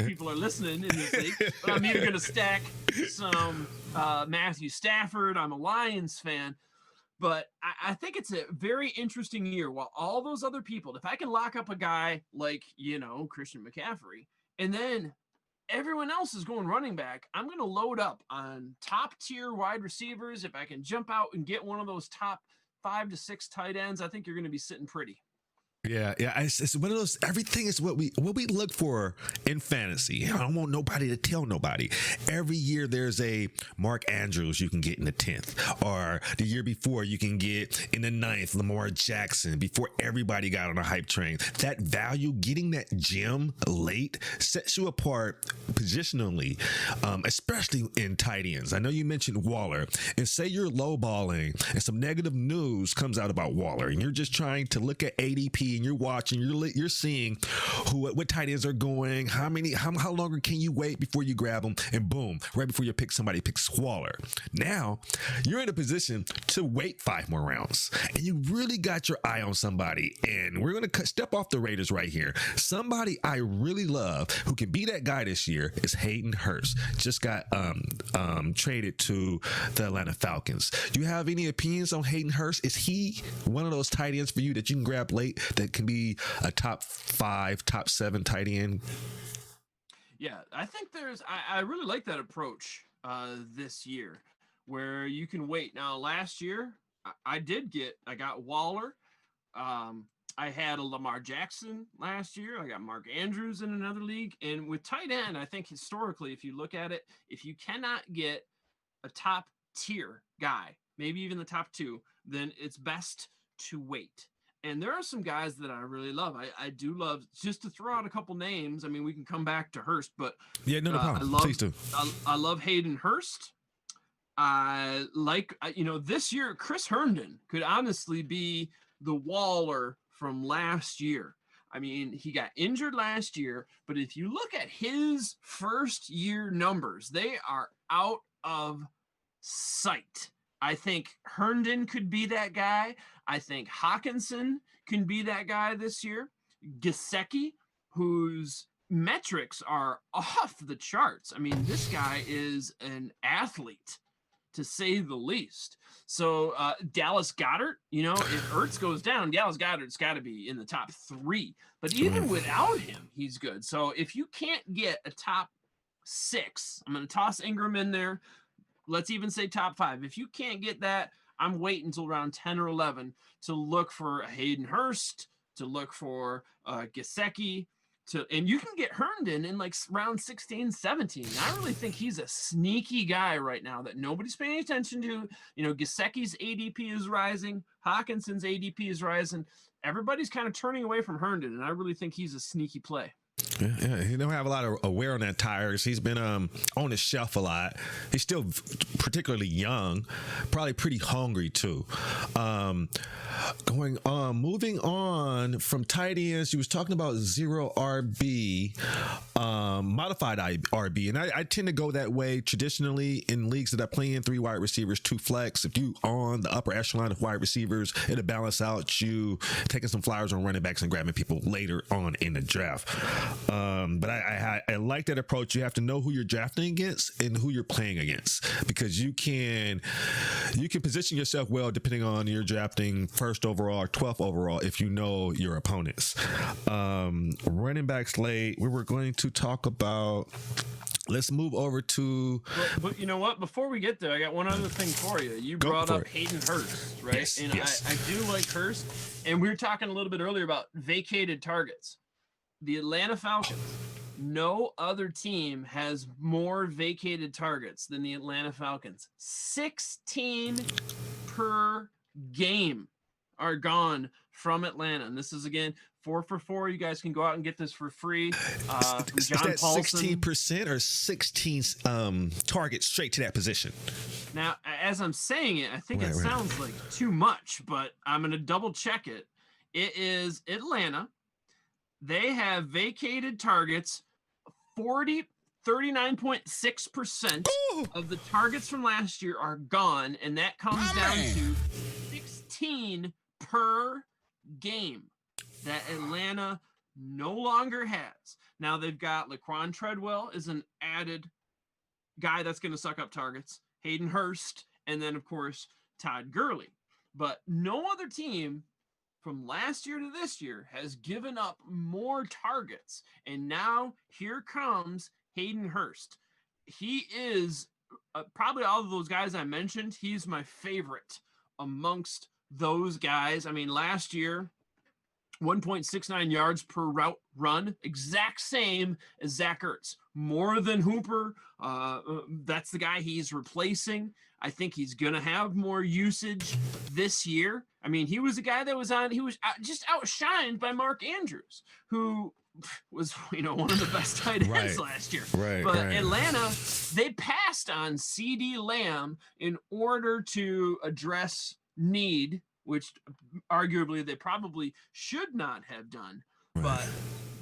people are listening in this league. But I'm either going to stack some Matthew Stafford. I'm a Lions fan. But I think it's a very interesting year. While all those other people, if I can lock up a guy like, Christian McCaffrey, and then everyone else is going running back, I'm going to load up on top tier wide receivers. If I can jump out and get one of those top 5 to 6 tight ends, I think you're going to be sitting pretty. Yeah. It's one of those. Everything is what we look for in fantasy. I don't want nobody to tell nobody. Every year there's a Mark Andrews you can get in the 10th, or the year before you can get in the 9th Lamar Jackson. Before everybody got on a hype train, that value, getting that gem late, sets you apart positionally, especially in tight ends. I know you mentioned Waller, and say you're lowballing, and some negative news comes out about Waller, and you're just trying to look at ADP. And you're watching, you're seeing what tight ends are going, how longer can you wait before you grab them, and boom, right before you pick somebody, pick Waller. Now you're in a position to wait 5 more rounds, and you really got your eye on somebody. And we're going to step off the Raiders right here. Somebody I really love who can be that guy this year is Hayden Hurst. Just got traded to the Atlanta Falcons. Do you have any opinions on Hayden Hurst? Is he one of those tight ends for you that you can grab late, that can be a top 5, top 7 tight end? Yeah, I think I really like that approach this year, where you can wait. Now, last year, I got Waller. I had a Lamar Jackson last year. I got Mark Andrews in another league. And with tight end, I think historically, if you look at it, if you cannot get a top tier guy, maybe even the top 2, then it's best to wait. And there are some guys that I really love. I do love, just to throw out a couple names. I mean, we can come back to Hurst, but yeah, no problem. Please do. I love Hayden Hurst. I like, this year, Chris Herndon could honestly be the Waller from last year. I mean, he got injured last year, but if you look at his first year numbers, they are out of sight. I think Herndon could be that guy. I think Hawkinson can be that guy this year. Gesicki, whose metrics are off the charts. I mean, this guy is an athlete, to say the least. So Dallas Goedert, if Ertz goes down, Dallas Goedert's got to be in the top 3. But even without him, he's good. So if you can't get a top 6, I'm going to toss Ingram in there. Let's even say top 5. If you can't get that, I'm waiting until around 10 or 11 to look for a Hayden Hurst, to look for Gesicki, and you can get Herndon in like round 16, 17. I really think he's a sneaky guy right now that nobody's paying attention to. Gesicki's ADP is rising. Hawkinson's ADP is rising. Everybody's kind of turning away from Herndon, and I really think he's a sneaky play. Yeah, he don't have a lot of wear on that tires. He's been on the shelf a lot. He's still particularly young, probably pretty hungry too. Moving on from tight ends, he was talking about zero RB, modified RB, and I tend to go that way traditionally in leagues that I play in. 3 wide receivers, 2 flex. If you on the upper echelon of wide receivers, it'll balance out you taking some flyers on running backs and grabbing people later on in the draft. But I like that approach. You have to know who you're drafting against and who you're playing against, because you can position yourself well depending on you're drafting 1st overall or 12th overall if you know your opponents. Running backs late. We were going to talk about. Let's move over to. But you know what? Before we get there, I got one other thing for you. You brought up Hayden Hurst, right? Yes, and yes. I do like Hurst. And we were talking a little bit earlier about vacated targets. The Atlanta Falcons. No other team has more vacated targets than the Atlanta Falcons. 16 per game are gone from Atlanta. And this is, again, 4 for 4. You guys can go out and get this for free. From John Paulson. 16% or 16 targets straight to that position? Now, as I'm saying it, I think it sounds like too much, but I'm going to double check it. It is Atlanta. They have vacated targets. 39.6% of the targets from last year are gone, and that comes down to 16 per game that Atlanta no longer has. Now they've got Laquan Treadwell is an added guy that's going to suck up targets, Hayden Hurst, and then, of course, Todd Gurley. But no other team from last year to this year has given up more targets. And now here comes Hayden Hurst. He is probably all of those guys I mentioned, he's my favorite amongst those guys. I mean, last year, 1.69 yards per route run, exact same as Zach Ertz. More than Hooper. That's the guy he's replacing. I think he's going to have more usage this year. I mean, he was a guy that was just outshined by Mark Andrews, who was, one of the best tight ends last year. But Atlanta, they passed on CeeDee Lamb in order to address need, which arguably they probably should not have done. But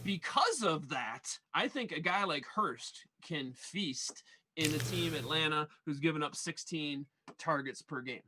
because of that, I think a guy like Hurst can feast in a team, Atlanta, who's given up 16 targets per game.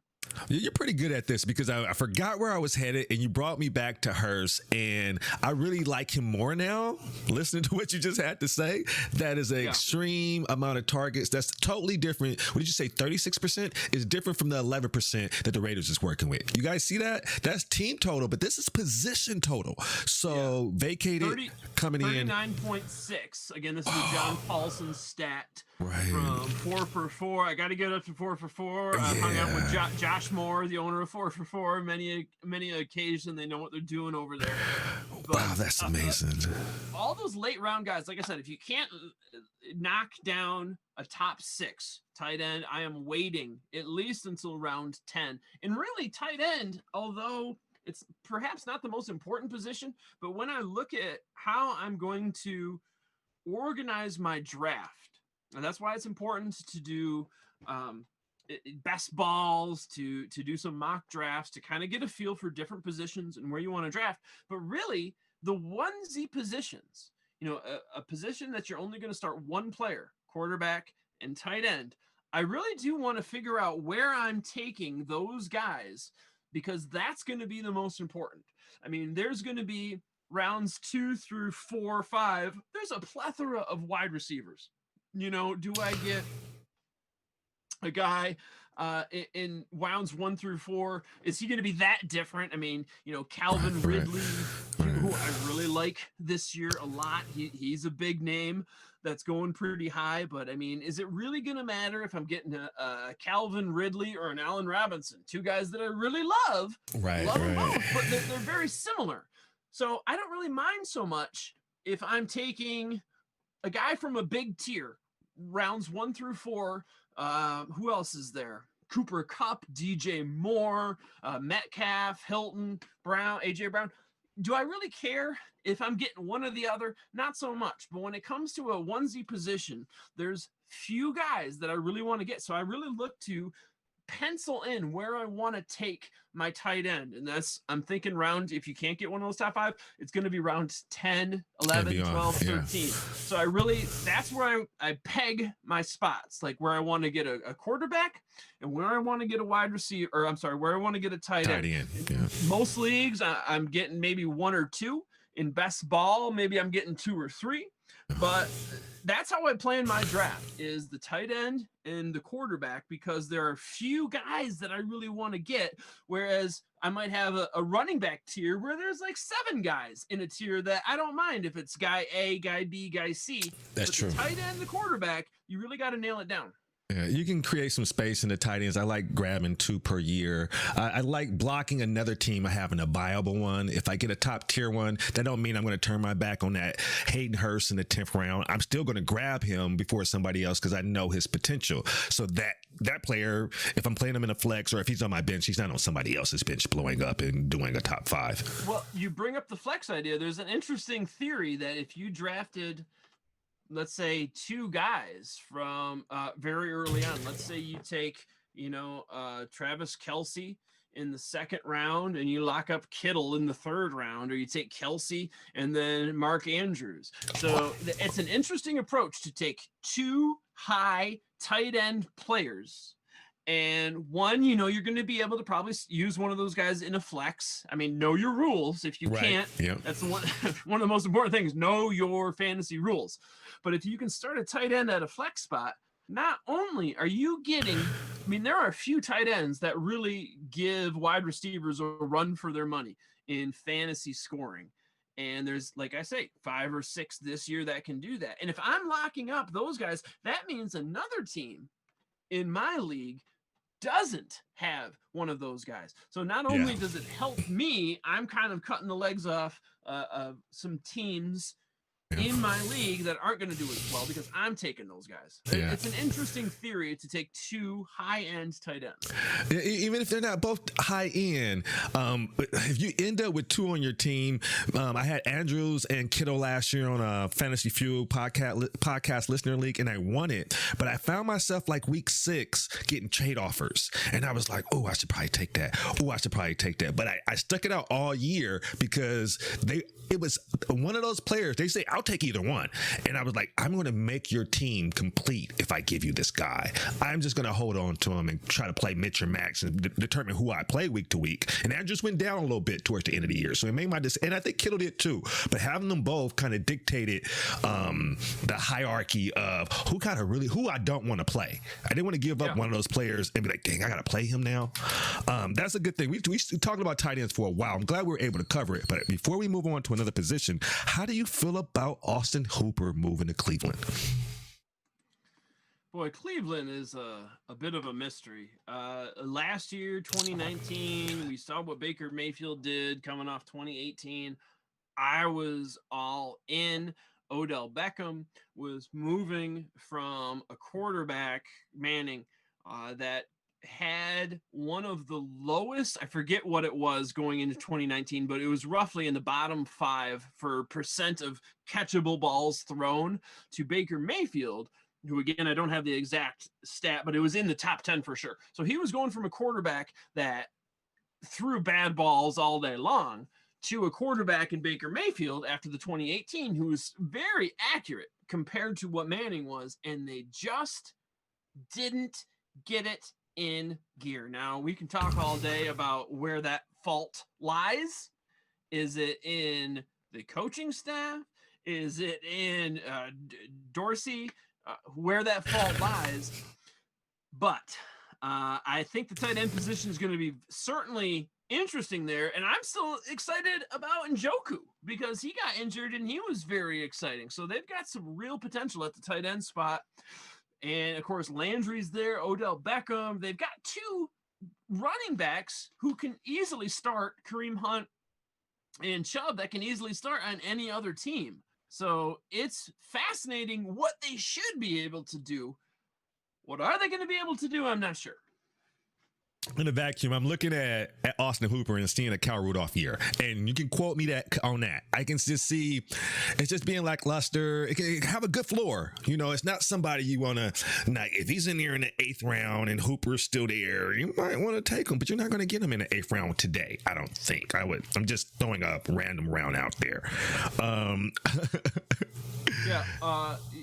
You're pretty good at this because I forgot where I was headed and you brought me back to Hurst, and I really like him more now. Listening to what you just had to say, that is an extreme amount of targets. That's totally different. What did you say? 36% is different from the 11% that the Raiders is working with. You guys see that? That's team total, but this is position total. So vacated coming in 39.6. Again, this is the John Paulson stat. From 4 for 4. I got to get up to 4 for 4. I hung out with Josh Moore, the owner of 4 for 4, many occasions. They know what they're doing over there. But, wow, that's amazing. All those late round guys, like I said, if you can't knock down a top 6 tight end, I am waiting at least until round 10. And really, tight end, although it's perhaps not the most important position, but when I look at how I'm going to organize my draft, and that's why it's important to do best balls, to do some mock drafts, to kind of get a feel for different positions and where you want to draft. But really, the onesie positions, a position that you're only going to start one player, quarterback and tight end, I really do want to figure out where I'm taking those guys, because that's going to be the most important. I mean, there's going to be rounds 2 through 4, 5. There's a plethora of wide receivers. Do I get a guy in rounds 1 through 4? Is he going to be that different? I mean, Calvin Ridley, who I really like this year a lot. He's a big name that's going pretty high. But, I mean, is it really going to matter if I'm getting a Calvin Ridley or an Allen Robinson? Two guys that I really love. Love them both, but they're very similar. So I don't really mind so much if I'm taking a guy from a big tier, rounds 1 through 4. Who else is there? Cooper Kupp, DJ Moore, Metcalf, Hilton, Brown, AJ Brown. Do I really care if I'm getting one or the other? Not so much. But when it comes to a onesie position, there's few guys that I really want to get. So I really look to pencil in where I want to take my tight end. And I'm thinking round, if you can't get one of those top 5, it's going to be round 10, 11, 12, 13. So that's where I peg my spots, like where I want to get a quarterback and where I want to get a wide receiver, or I'm sorry, where I want to get a tight end. Most leagues, I'm getting maybe 1 or 2. In best ball, maybe I'm getting 2 or 3. But that's how I plan my draft, is the tight end and the quarterback, because there are few guys that I really want to get, whereas I might have a running back tier where there's like 7 guys in a tier that I don't mind if it's guy A, guy B, guy C. That's true. The tight end, the quarterback, you really got to nail it down. Yeah, you can create some space in the tight ends. I like grabbing 2 per year. I like blocking another team having a viable one. If I get a top tier one, that don't mean I'm going to turn my back on that Hayden Hurst in the 10th round. I'm still going to grab him before somebody else because I know his potential. So that player, if I'm playing him in a flex or if he's on my bench, he's not on somebody else's bench blowing up and doing a top 5. Well, you bring up the flex idea. There's an interesting theory that if you drafted, let's say, 2 guys from very early on. Let's say you take, Travis Kelce in the 2nd round and you lock up Kittle in the 3rd round, or you take Kelce and then Mark Andrews. So it's an interesting approach to take 2 high tight end players And one, you know, you're going to be able to probably use one of those guys in a flex. I mean, know your rules. If you can't, that's the one one of the most important things. Know your fantasy rules. But if you can start a tight end at a flex spot, not only are you getting, I mean, there are a few tight ends that really give wide receivers a run for their money in fantasy scoring. And there's, like I say, 5 or 6 this year that can do that. And if I'm locking up those guys, that means another team in my league doesn't have one of those guys. So not only does it help me, I'm kind of cutting the legs off of some teams in my league that aren't going to do as well because I'm taking those guys. It's an interesting theory to take 2 high-end tight ends. Even if they're not both high-end, if you end up with 2 on your team, I had Andrews and Kittle last year on a Fantasy Fuel podcast listener league, and I won it. But I found myself like week 6 getting trade offers, and I was like, oh, I should probably take that. Oh, I should probably take that. But I stuck it out all year because it was one of those players. They say, I'll take either one. And I was like, I'm going to make your team complete if I give you this guy. I'm just going to hold on to him and try to play Mitch or Max and determine who I play week to week. And that just went down a little bit towards the end of the year. So it made my decision. And I think Kittle did too. But having them both kind of dictated the hierarchy of who I don't want to play. I didn't want to give up one of those players and be like, dang, I got to play him now. That's a good thing. We talked about tight ends for a while. I'm glad we were able to cover it. But before we move on to another position, how do you feel about Austin Hooper moving to Cleveland? Boy, Cleveland is a bit of a mystery. Last year, 2019, we saw what Baker Mayfield did coming off 2018. I was all in. Odell Beckham was moving from a quarterback, Manning, that had one of the lowest, I forget what it was going into 2019, but it was roughly in the bottom 5 for percent of catchable balls thrown, to Baker Mayfield, who, again, I don't have the exact stat, but it was in the top 10 for sure. So he was going from a quarterback that threw bad balls all day long to a quarterback in Baker Mayfield after the 2018 who was very accurate compared to what Manning was, and they just didn't get it in gear. Now, we can talk all day about where that fault lies. Is it in the coaching staff? Is it in Dorsey? Where that fault lies? But I think the tight end position is going to be certainly interesting there. And I'm still excited about Njoku because he got injured and he was very exciting. So they've got some real potential at the tight end spot. And, of course, Landry's there, Odell Beckham. They've got 2 running backs who can easily start, Kareem Hunt and Chubb, that can easily start on any other team. So it's fascinating what they should be able to do. What are they going to be able to do? I'm not sure. In a vacuum, I'm looking at Austin Hooper and seeing a Kyle Rudolph year, and you can quote me on that. I can just see it's just being lackluster. It can have a good floor. You know, it's not somebody you want to, like, if he's in there in the 8th round and Hooper's still there, you might want to take him, but you're not going to get him in the 8th round today. I don't think I would. I'm just throwing a random round out there.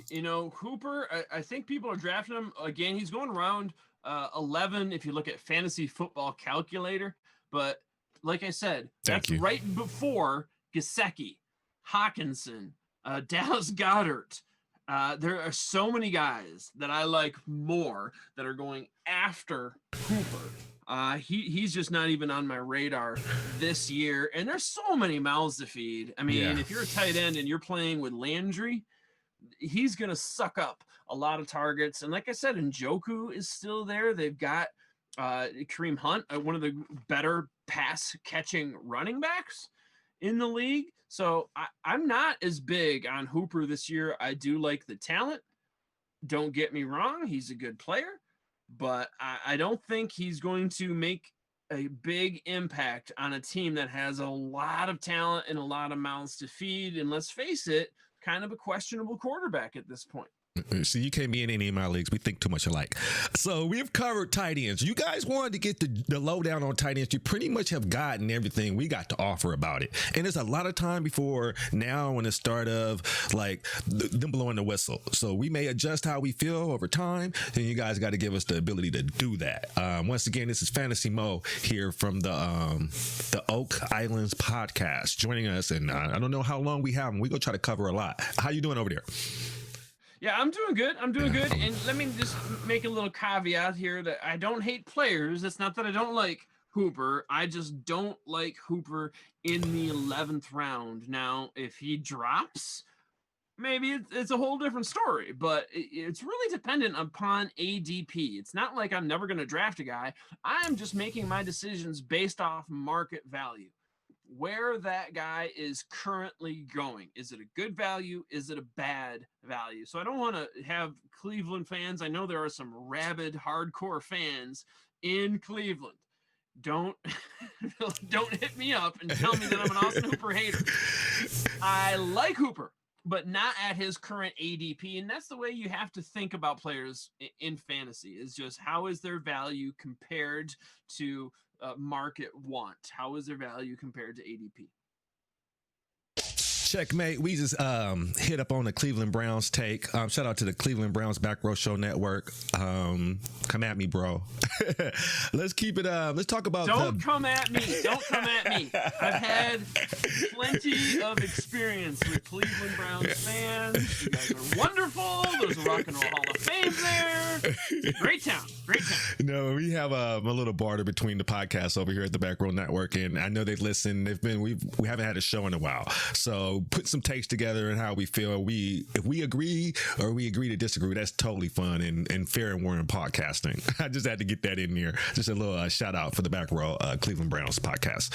You know, Hooper, I think people are drafting him. Again, he's going around 11 if you look at Fantasy Football Calculator. But like I said, that's right before Gesicki, Hawkinson, Dallas Goedert. There are so many guys that I like more that are going after Hooper. He's just not even on my radar this year. And there's so many mouths to feed. I mean, if you're a tight end and you're playing with Landry, he's going to suck up a lot of targets. And like I said, Njoku is still there. They've got Kareem Hunt, one of the better pass catching running backs in the league. So I'm not as big on Hooper this year. I do like the talent. Don't get me wrong. He's a good player, but I don't think he's going to make a big impact on a team that has a lot of talent and a lot of mouths to feed. And let's face it, kind of a questionable quarterback at this point. See, you can't be in any of my leagues. We think too much alike. So we've covered tight ends. You guys wanted to get the lowdown on tight ends. You pretty much have gotten everything we got to offer about it. And there's a lot of time before now and the start of like them blowing the whistle. So we may adjust how we feel over time. And you guys got to give us the ability to do that. Once again, this is Fantasy Mo here from the Oak Islands podcast joining us. And I don't know how long we have them. We're going to try to cover a lot. How you doing over there? Yeah, I'm doing good. I'm doing good. And let me just make a little caveat here that I don't hate players. It's not that I don't like Hooper. I just don't like Hooper in the 11th round. Now, if he drops, maybe it's a whole different story, but it's really dependent upon ADP. It's not like I'm never going to draft a guy. I'm just making my decisions based off market value. Where that guy is currently going. Is it a good value? Is it a bad value? So I don't want to have Cleveland fans. I know there are some rabid hardcore fans in Cleveland. Don't hit me up and tell me that I'm an Austin Hooper hater. I like Hooper, but not at his current ADP. And that's the way you have to think about players in fantasy, is just how is their value compared to market want? How is their value compared to ADP? Checkmate. We just hit up on the Cleveland Browns take. Shout out to the Cleveland Browns Back Row Show Network. Come at me, bro. Let's keep it. Let's talk about. Don't come at me. Don't come at me. I've had plenty of experience with Cleveland Browns fans. You guys are wonderful. There's a Rock and Roll Hall of Fame there. Great town. Great town. No, we have a little barter between the podcasts over here at the Back Row Network, and I know they listen. We haven't had a show in a while, so put some takes together and how we feel. If we agree or we agree to disagree, that's totally fun and fair and warm podcasting. I just had to get that in there. Just a little shout out for the Back Row Cleveland Browns podcast.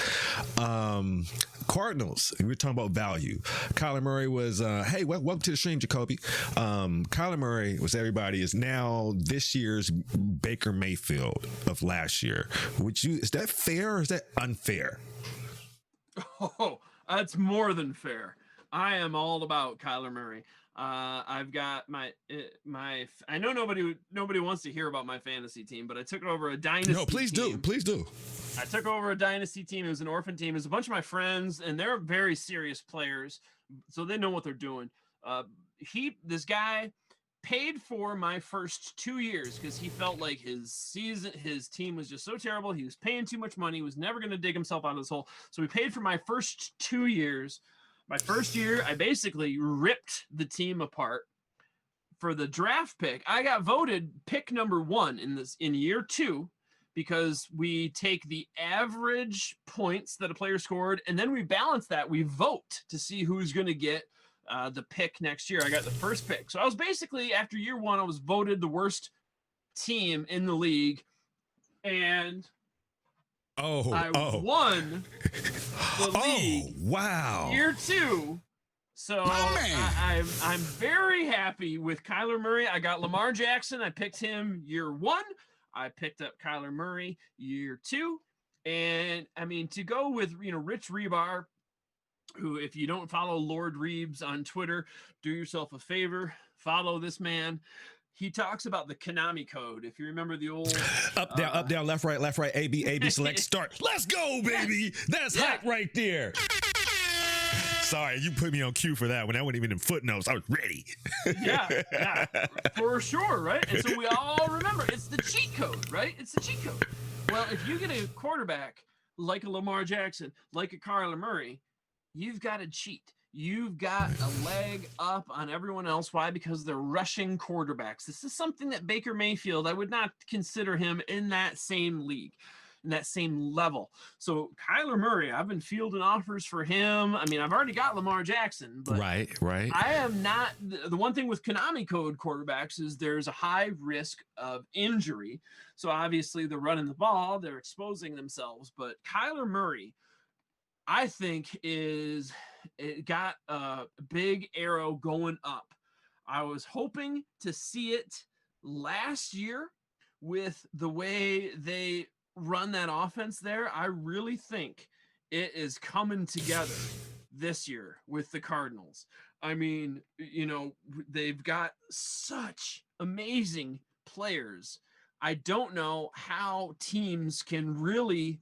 Cardinals. We were talking about value. Kyler Murray was hey, welcome to the stream, Jacoby. Kyler Murray is now this year's Baker Mayfield of last year. Is that fair or is that unfair? Oh, that's more than fair. I am all about Kyler Murray. I've got my. I know nobody wants to hear about my fantasy team, but I took over a dynasty. No, please team. Please do. I took over a dynasty team. It was an orphan team. It was a bunch of my friends, and they're very serious players, so they know what they're doing. This guy paid for my first 2 years because he felt like his team was just so terrible. He was paying too much money. He was never going to dig himself out of this hole. So he paid for my first 2 years. My first year, I basically ripped the team apart. For the draft pick, I got voted pick number 1 in year 2 because we take the average points that a player scored, and then we balance that. We vote to see who's going to get the pick next year. I got the first pick. So I was basically, after year 1, I was voted the worst team in the league. And I won the league. Wow. Year 2. So I'm very happy with Kyler Murray. I got Lamar Jackson. I picked him year 1. I picked up Kyler Murray year 2. And I mean, to go with, Rich Rebar, who, if you don't follow Lord Reeves on Twitter, do yourself a favor, follow this man. He talks about the Konami code. If you remember the old up, down, left, right, A, B, select, start. Let's go, baby. That's hot right there. Sorry, you put me on cue for that when I wasn't even in footnotes. I was ready. yeah, for sure, right? And so we all remember it's the cheat code, right? It's the cheat code. Well, if you get a quarterback like a Lamar Jackson, like a Kyler Murray, you've got to cheat. You've got a leg up on everyone else. Why? Because they're rushing quarterbacks. This is something that Baker Mayfield, I would not consider him in that same league, in that same level. So Kyler Murray, I've been fielding offers for him. I mean, I've already got Lamar Jackson, but right. I am not. The one thing with Konami code quarterbacks is there's a high risk of injury. So obviously they're running the ball, they're exposing themselves. But Kyler Murray, I think, it got a big arrow going up. I was hoping to see it last year with the way they run that offense there. I really think it is coming together this year with the Cardinals. I mean, they've got such amazing players. I don't know how teams can really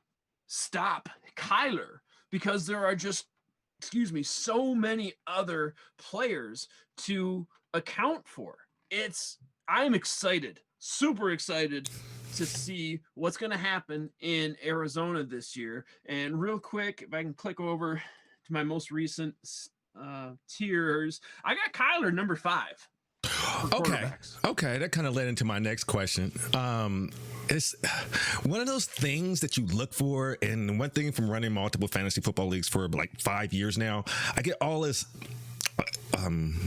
stop Kyler because there are just, so many other players to account for. I'm excited, super excited to see what's going to happen in Arizona this year. And real quick, if I can click over to my most recent tiers, I got Kyler number 5. Okay, that kind of led into my next question. It's one of those things that you look for, and one thing from running multiple fantasy football leagues for like 5 years now, I get all this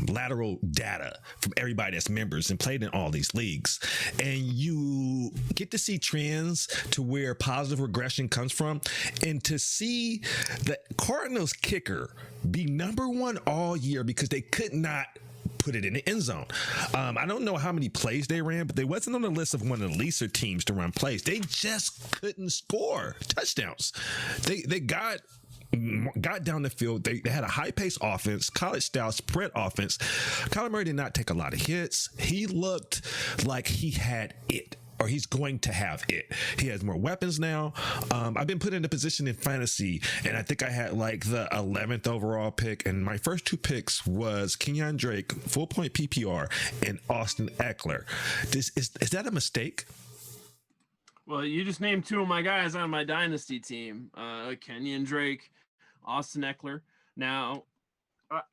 lateral data from everybody that's members and played in all these leagues, and you get to see trends to where positive regression comes from, and to see the Cardinals kicker be number 1 all year because they could not put it in the end zone. I don't know how many plays they ran, but they wasn't on the list of one of the lesser teams to run plays. They just couldn't score touchdowns. They got down the field. They had a high-paced offense, college-style spread offense. Kyler Murray did not take a lot of hits. He looked like he had it, or he's going to have it. He has more weapons now. I've been put in a position in fantasy, and I think I had like the 11th overall pick, and my first 2 picks was Kenyon Drake, full point PPR, and Austin Eckler. Is that a mistake? Well, you just named 2 of my guys on my dynasty team, Kenyon Drake, Austin Eckler. Now,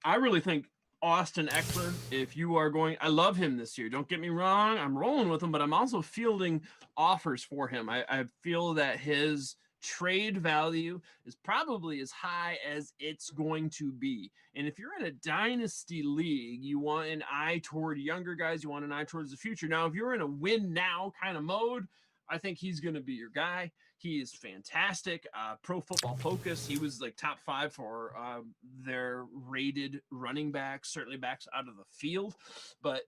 I really think Austin Eckler, if you are going, I love him this year. Don't get me wrong. I'm rolling with him, but I'm also fielding offers for him. I feel that his trade value is probably as high as it's going to be. And if you're in a dynasty league, you want an eye toward younger guys, you want an eye towards the future. Now, if you're in a win now kind of mode, I think he's going to be your guy. He is fantastic. Pro Football Focus, he was like top 5 for their rated running backs, certainly backs out of the field. But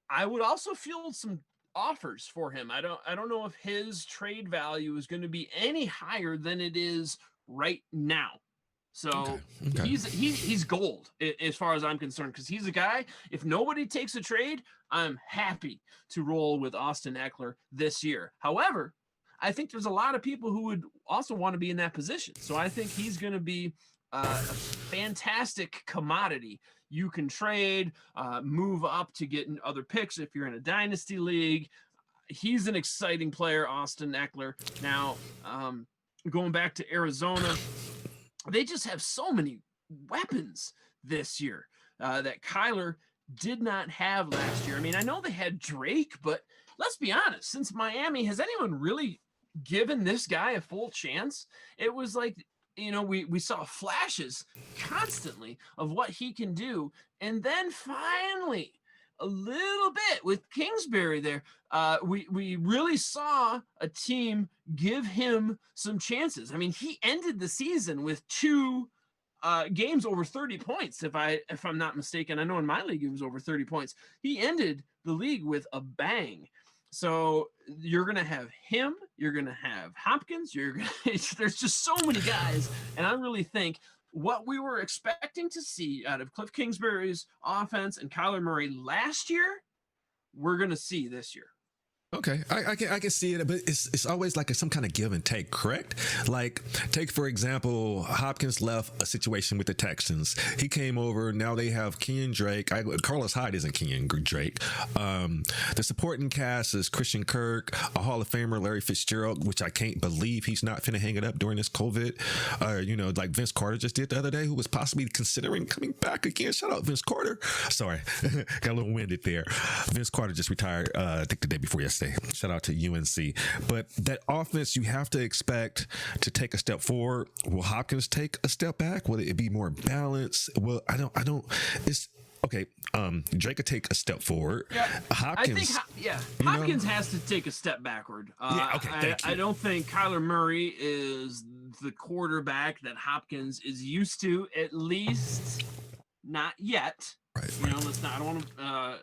I would also field some offers for him. I don't know if his trade value is going to be any higher than it is right now. So okay. He's gold as far as I'm concerned, because he's a guy, if nobody takes a trade, I'm happy to roll with Austin Eckler this year. However, I think there's a lot of people who would also want to be in that position. So I think he's going to be a fantastic commodity. You can trade, move up to get in other picks if you're in a dynasty league. He's an exciting player, Austin Eckler. Now, going back to Arizona, they just have so many weapons this year that Kyler did not have last year. I mean, I know they had Drake, but let's be honest, since Miami, has anyone really given this guy a full chance? It was like, we saw flashes constantly of what he can do. And then finally, a little bit with Kingsbury there, we really saw a team give him some chances. I mean, he ended the season with 2 games over 30 points, if I'm not mistaken. I know in my league it was over 30 points. He ended the league with a bang. So you're going to have him, you're going to have Hopkins, there's just so many guys. And I really think what we were expecting to see out of Cliff Kingsbury's offense and Kyler Murray last year, we're going to see this year. Okay, I can see it, but it's always like some kind of give and take, correct? Like, take for example, Hopkins left a situation with the Texans. He came over. Now they have Kenyon Drake. Carlos Hyde isn't Kenyon Drake. The supporting cast is Christian Kirk, a Hall of Famer, Larry Fitzgerald, which I can't believe he's not finna hang it up during this COVID. Like Vince Carter just did the other day, who was possibly considering coming back again. Shout out Vince Carter. Sorry, got a little winded there. Vince Carter just retired, I think the day before yesterday. Shout out to UNC. But that offense, you have to expect to take a step forward. Will Hopkins take a step back? Will it be more balanced? Well, I don't. It's okay. Drake could take a step forward. Yeah, Hopkins. Hopkins has to take a step backward. I don't think Kyler Murray is the quarterback that Hopkins is used to, at least not yet. Right. You know, let's not. I don't want to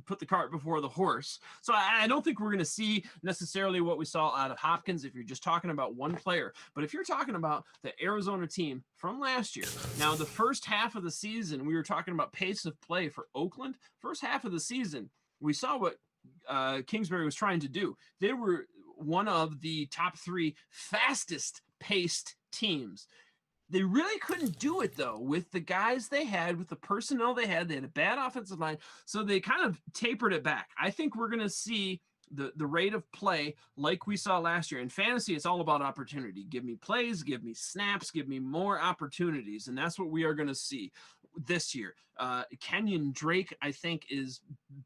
put the cart before the horse. So I don't think we're going to see necessarily what we saw out of Hopkins if you're just talking about one player. But if you're talking about the Arizona team from last year, now the first half of the season, we were talking about pace of play for Oakland. First half of the season, we saw what Kingsbury was trying to do. They were one of the top 3 fastest paced teams. They really couldn't do it, though, with the guys they had, with the personnel they had. They had a bad offensive line, so they kind of tapered it back. I think we're going to see the rate of play like we saw last year. In fantasy, it's all about opportunity. Give me plays, give me snaps, give me more opportunities, and that's what we are going to see this year. Kenyon Drake, I think, is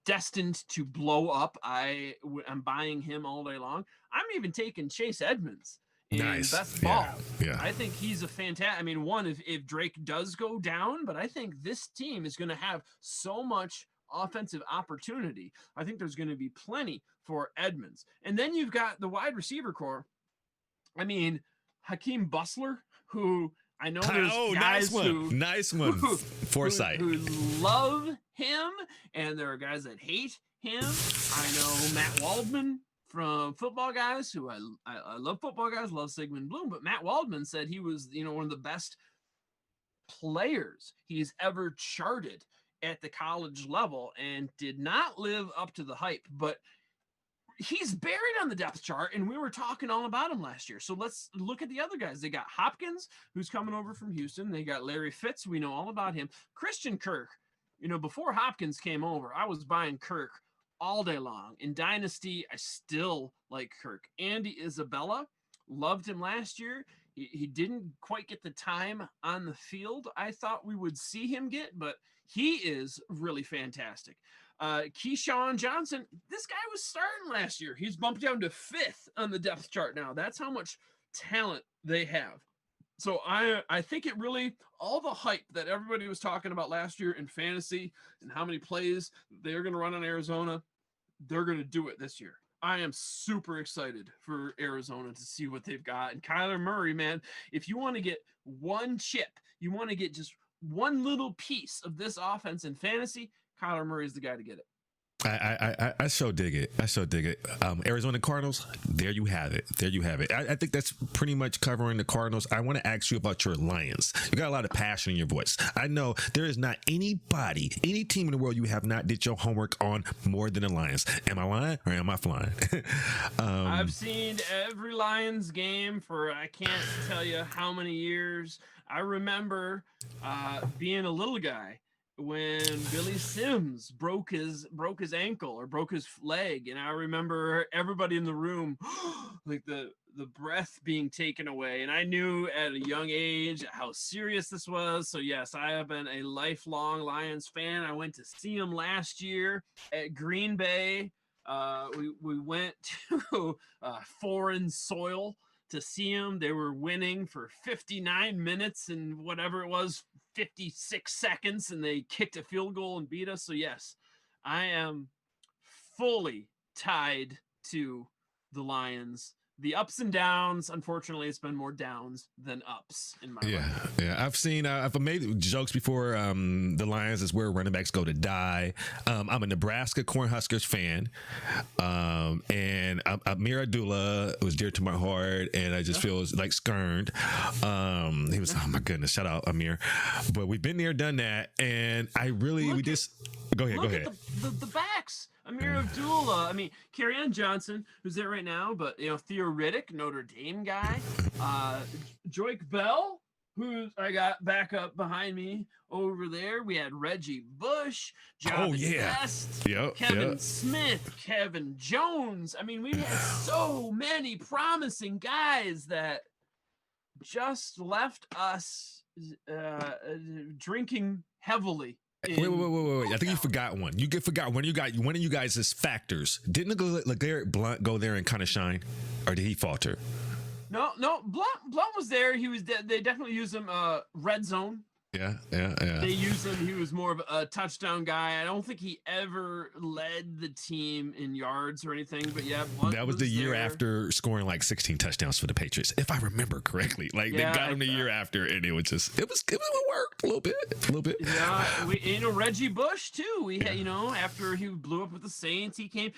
destined to blow up. I'm buying him all day long. I'm even taking Chase Edmonds. Nice. Best ball. Yeah. I think he's a fantastic. I mean, one, if Drake does go down, but I think this team is going to have so much offensive opportunity. I think there's going to be plenty for Edmonds. And then you've got the wide receiver core. I mean, Hakeem Butler, who I know there's guys nice one. Foresight. Who love him, and there are guys that hate him. I know Matt Waldman from Football Guys, who I love Football Guys, love Sigmund Bloom, but Matt Waldman said he was, one of the best players he's ever charted at the college level and did not live up to the hype, but he's buried on the depth chart, and we were talking all about him last year. So let's look at the other guys. They got Hopkins, who's coming over from Houston. They got Larry Fitz. We know all about him. Christian Kirk, before Hopkins came over, I was buying Kirk all day long. In Dynasty, I still like Kirk. Andy Isabella, loved him last year. He didn't quite get the time on the field I thought we would see him get, but he is really fantastic. Keyshawn Johnson, this guy was starting last year. He's bumped down to 5th on the depth chart now. That's how much talent they have. So I think it really, all the hype that everybody was talking about last year in fantasy and how many plays they're going to run on Arizona, they're going to do it this year. I am super excited for Arizona to see what they've got. And Kyler Murray, man, if you want to get one chip, you want to get just one little piece of this offense in fantasy, Kyler Murray is the guy to get it. I so dig it. Arizona Cardinals, there you have it. I think that's pretty much covering the Cardinals. I want to ask you about your Lions. You got a lot of passion in your voice. I know there is not any team in the world you have not did your homework on more than the Lions. Am I lying or am I flying? I've seen every Lions game for I can't tell you how many years. I remember being a little guy when Billy Sims broke his ankle or broke his leg, and I remember everybody in the room like the breath being taken away, and I knew at a young age how serious this was. So yes, I have been a lifelong Lions fan. I went to see him last year at Green Bay. We went to foreign soil to see him. They were winning for 59 minutes and whatever it was, 56 seconds, and they kicked a field goal and beat us. So yes, I am fully tied to the Lions. The ups and downs, unfortunately, it's been more downs than ups in my life. Yeah. I've made jokes before. The Lions is where running backs go to die. I'm a Nebraska Cornhuskers fan, and Amir Abdullah was dear to my heart, and I just feel like skirned. He was, oh my goodness, shout out Amir. But we've been there, done that, and go ahead. The backs. Amir Abdullah. I mean, Kerryon Johnson, who's there right now, but Theo Riddick, Notre Dame guy. Joique Bell, who I got back up behind me over there. We had Reggie Bush, Jonathan Best, Kevin Smith, Kevin Jones. I mean, we've had so many promising guys that just left us drinking heavily. Wait. I think you forgot one. You forgot one of you guys is factors. Didn't LeGarrette Blount go there and kind of shine? Or did he falter? No, Blount was there. He was. They definitely used him red zone. Yeah. They use him. He was more of a touchdown guy. I don't think he ever led the team in yards or anything, but yeah, Blunt That was the year there. after scoring like 16 touchdowns for the Patriots, if I remember correctly. Like Yeah, they got him the year after, and it was worked a little bit. Yeah, Reggie Bush too. We had, after he blew up with the Saints, he did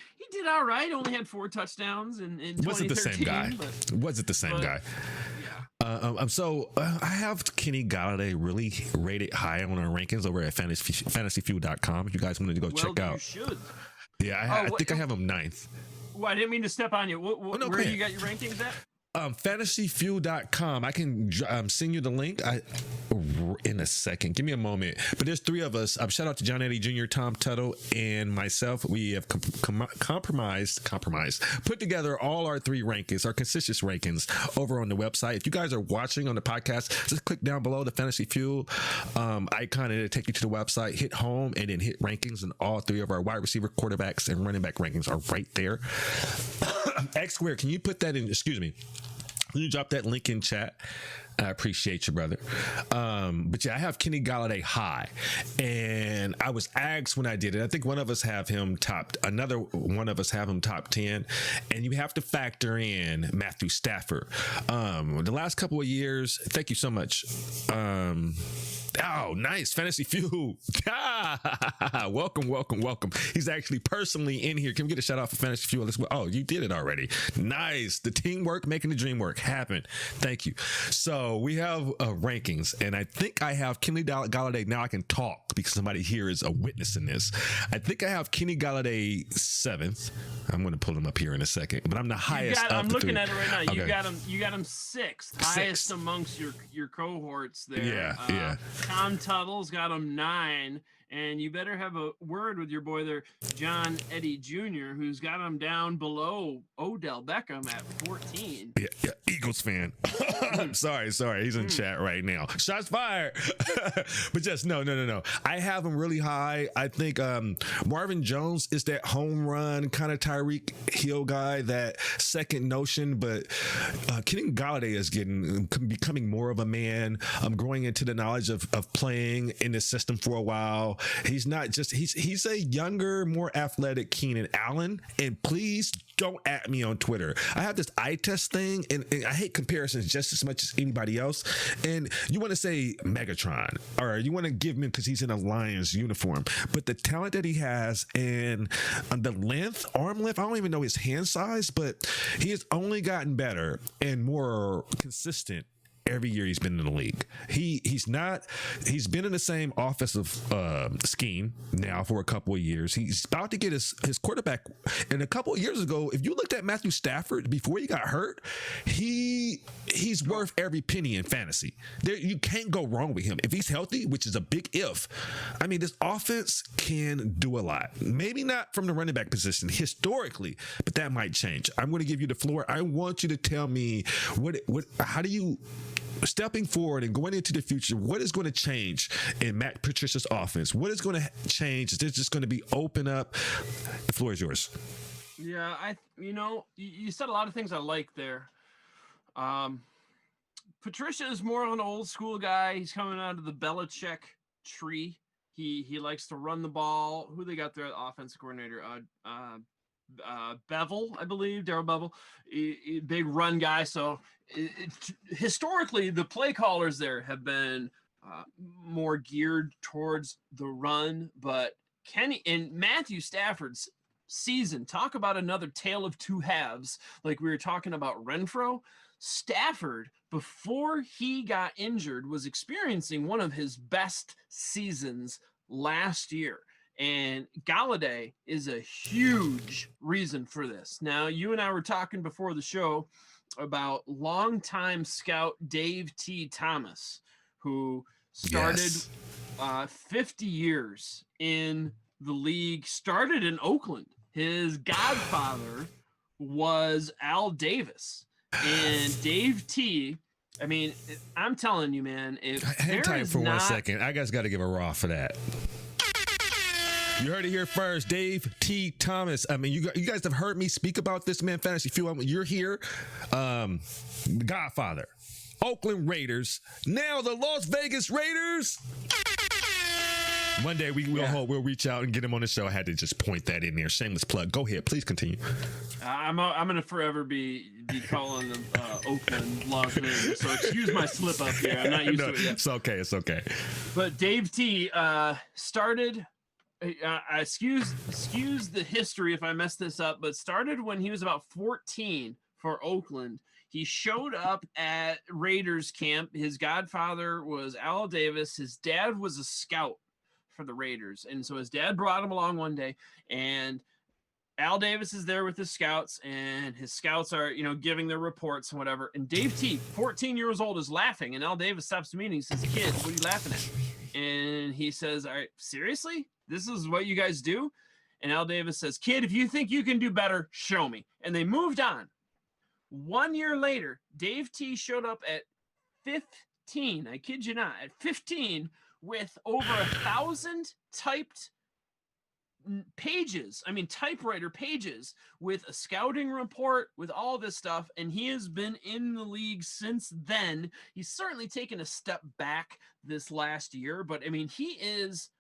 all right. Only had 4 touchdowns in 2013. Was it the same guy? Was it the same guy? Yeah. So I have Kenny Galladay really rated high on our rankings over at fantasyfuel.com. If you guys wanted to go check out. You should. Yeah, I think I have him 9th. Well, I didn't mean to step on you. Where you got your rankings at? Fantasyfuel.com. I can send you the link in a second. Give me a moment. But there's 3 of us. Shout out to John Eddie Jr., Tom Tuttle, and myself. We have put together all our 3 rankings, our consistent rankings over on the website. If you guys are watching on the podcast, just click down below the Fantasy Fuel icon, and it'll take you to the website. Hit home and then hit rankings, and all 3 of our wide receiver, quarterbacks, and running back rankings are right there. X Square, can you put that in? Excuse me. Can you drop that link in chat? I appreciate you, brother. But yeah, I have Kenny Galladay high, and I was asked when I did it. I think one of us have him another one of us have him top 10, and you have to factor in Matthew Stafford. The last couple of years, thank you so much. Oh, nice. Fantasy Fuel. Welcome. He's actually personally in here. Can we get a shout out for Fantasy Fuel? Oh, you did it already. Nice. The teamwork making the dream work happen. Thank you. So we have rankings, and I think I have Kenny Galladay. Now I can talk because somebody here is a witness in this. I think I have Kenny Galladay 7th. I'm going to pull him up here in a second, but I'm the highest. I'm looking at it right now. Okay. You got him 6th, highest amongst your cohorts there. Yeah. Tom Tuttle's got him 9, and you better have a word with your boy there, John Eddie Jr., who's got him down below Odell Beckham at 14. Yeah, Eagles fan. sorry, he's in chat right now. Shots fired. But just no. I have him really high. I think Marvin Jones is that home run kind of Tyreek Hill guy, that second notion. But Kenny Galladay is becoming more of a man. I'm growing into the knowledge of playing in the system for a while. He's not just he's a younger, more athletic Keenan Allen. And please don't at me on Twitter. I have this eye test thing, and I hate comparisons just as much as anybody else. And you want to say Megatron, or you want to give him because he's in a Lions uniform, but the talent that he has and the arm length, I don't even know his hand size, but he has only gotten better and more consistent every year he's been in the league. He's been in the same offensive scheme now for a couple of years. He's about to get his quarterback. And a couple of years ago, if you looked at Matthew Stafford before he got hurt, he's worth every penny in fantasy. You can't go wrong with him if he's healthy, which is a big if. I mean, this offense can do a lot. Maybe not from the running back position historically, but that might change. I'm going to give you the floor. I want you to tell me how do you, stepping forward and going into the future, what is going to change in Matt Patricia's offense? What is going to change? Is there just going to be open up? The floor is yours. Yeah, you said a lot of things I like there. Patricia is more of an old school guy. He's coming out of the Belichick tree. He likes to run the ball. Who they got there? Offensive coordinator, Bevel, I believe, Darrell Bevel, big run guy. So historically, the play callers there have been more geared towards the run. But Kenny and Matthew Stafford's season, talk about another tale of two halves, like we were talking about Renfro. Stafford, before he got injured, was experiencing one of his best seasons last year. And Galladay is a huge reason for this. Now, you and I were talking before the show about longtime scout Dave T. Thomas, who started 50 years in the league, started in Oakland. His godfather was Al Davis. And Dave T., I mean, I'm telling you, man, if hang tight for 1 second. I guys got to give a raw for that. You heard it here first, Dave T. Thomas. I mean, you guys have heard me speak about this man, Fantasy Fuel. You're here. Godfather. Oakland Raiders, now the Las Vegas Raiders. One day we'll reach out and get him on the show. I had to just point that in there. Shameless plug. Go ahead, please continue. I'm gonna forever be calling them Oakland, Las Vegas. So excuse my slip up here. I'm not used to it yet. It's okay. It's okay. But Dave T started. Excuse the history if I mess this up, but started when he was about 14 for Oakland. He showed up at Raiders camp. His godfather was Al Davis. His dad was a scout for the Raiders. And so his dad brought him along one day, and Al Davis is there with his scouts, and his scouts are, giving their reports and whatever. And Dave T, 14 years old, is laughing. And Al Davis stops the meeting. He says, "Kid, what are you laughing at?" And he says, "All right, seriously? This is what you guys do?" And Al Davis says, "Kid, if you think you can do better, show me." And they moved on. 1 year later, Dave T showed up at 15. I kid you not, at 15, with over 1,000 typed pages. I mean, typewriter pages with a scouting report, with all this stuff. And he has been in the league since then. He's certainly taken a step back this last year, but I mean, he is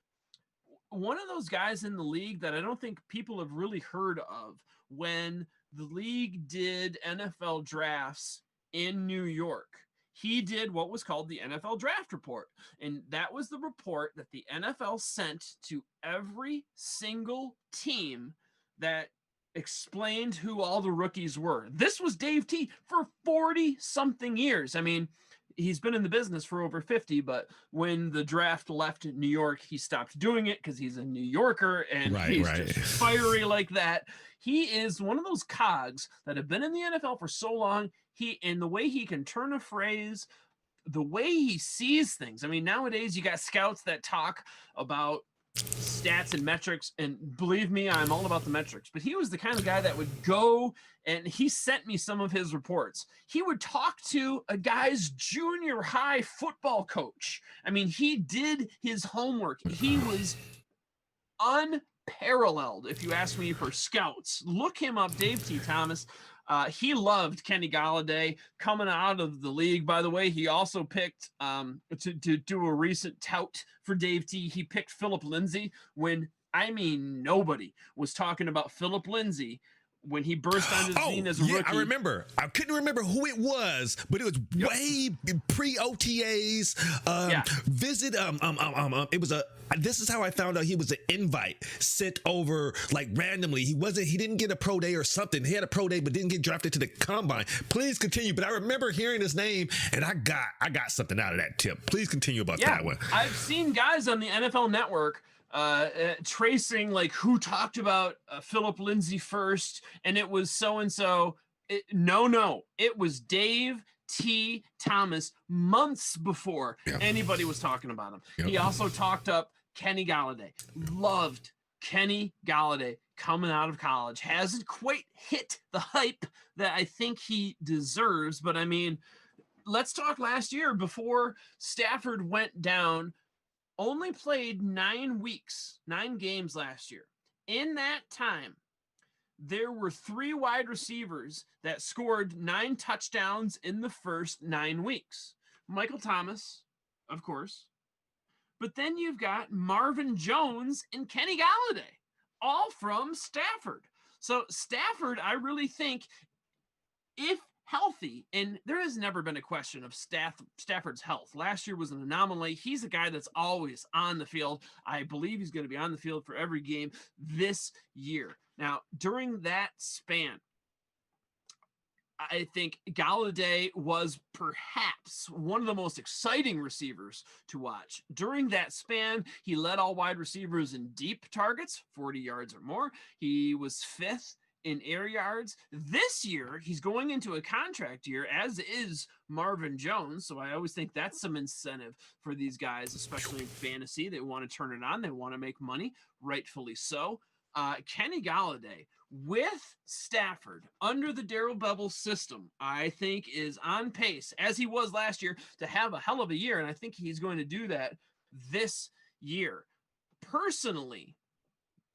one of those guys in the league that I don't think people have really heard of. When the league did NFL drafts in New York, he did what was called the NFL Draft Report. And that was the report that the NFL sent to every single team that explained who all the rookies were. This was Dave T for 40-something years. I mean, he's been in the business for over 50, but when the draft left New York, he stopped doing it because he's a New Yorker and he's just fiery like that. He is one of those cogs that have been in the NFL for so long. And the way he can turn a phrase, the way he sees things. I mean, nowadays you got scouts that talk about stats and metrics, and believe me, I'm all about the metrics, but he was the kind of guy that would go, and he sent me some of his reports. He would talk to a guy's junior high football coach. I mean, he did his homework. He was unparalleled, if you ask me, for scouts. Look him up, Dave T. Thomas. He loved Kenny Golladay coming out of the league. By the way, he also picked, to do a recent tout for Dave T, he picked Philip Lindsay when, nobody was talking about Philip Lindsay when he burst on the scene as a rookie. I remember. I couldn't remember who it was, but it was way pre-OTAs. Visit. It was this is how I found out he was an invite sent over like randomly. He didn't get a pro day or something. He had a pro day, but didn't get drafted to the combine. Please continue. But I remember hearing his name, and I got something out of that tip. Please continue about that one. I've seen guys on the NFL Network tracing like who talked about Philip Lindsay first, and it was so-and-so. No, it was Dave T. Thomas months before anybody was talking about him. He also talked up Kenny Golladay. Loved Kenny Golladay coming out of college. Hasn't quite hit the hype that I think he deserves, but I mean, let's talk last year before Stafford went down. Only played 9 games last year. In that time, there were 3 wide receivers that scored 9 touchdowns in the first 9 weeks. Michael Thomas, of course. But then you've got Marvin Jones and Kenny Golladay, all from Stafford. So Stafford, I really think, if healthy, and there has never been a question of Stafford's health. Last year was an anomaly. He's a guy that's always on the field. I believe he's going to be on the field for every game this year. Now, during that span, I think Golladay was perhaps one of the most exciting receivers to watch. During that span, he led all wide receivers in deep targets, 40 yards or more. He was 5th in air yards. This year, he's going into a contract year, as is Marvin Jones. So I always think that's some incentive for these guys, especially in fantasy. They want to turn it on. They want to make money, rightfully so. Kenny Golladay with Stafford under the Darrell Bevell system, I think is on pace, as he was last year, to have a hell of a year. And I think he's going to do that this year. Personally,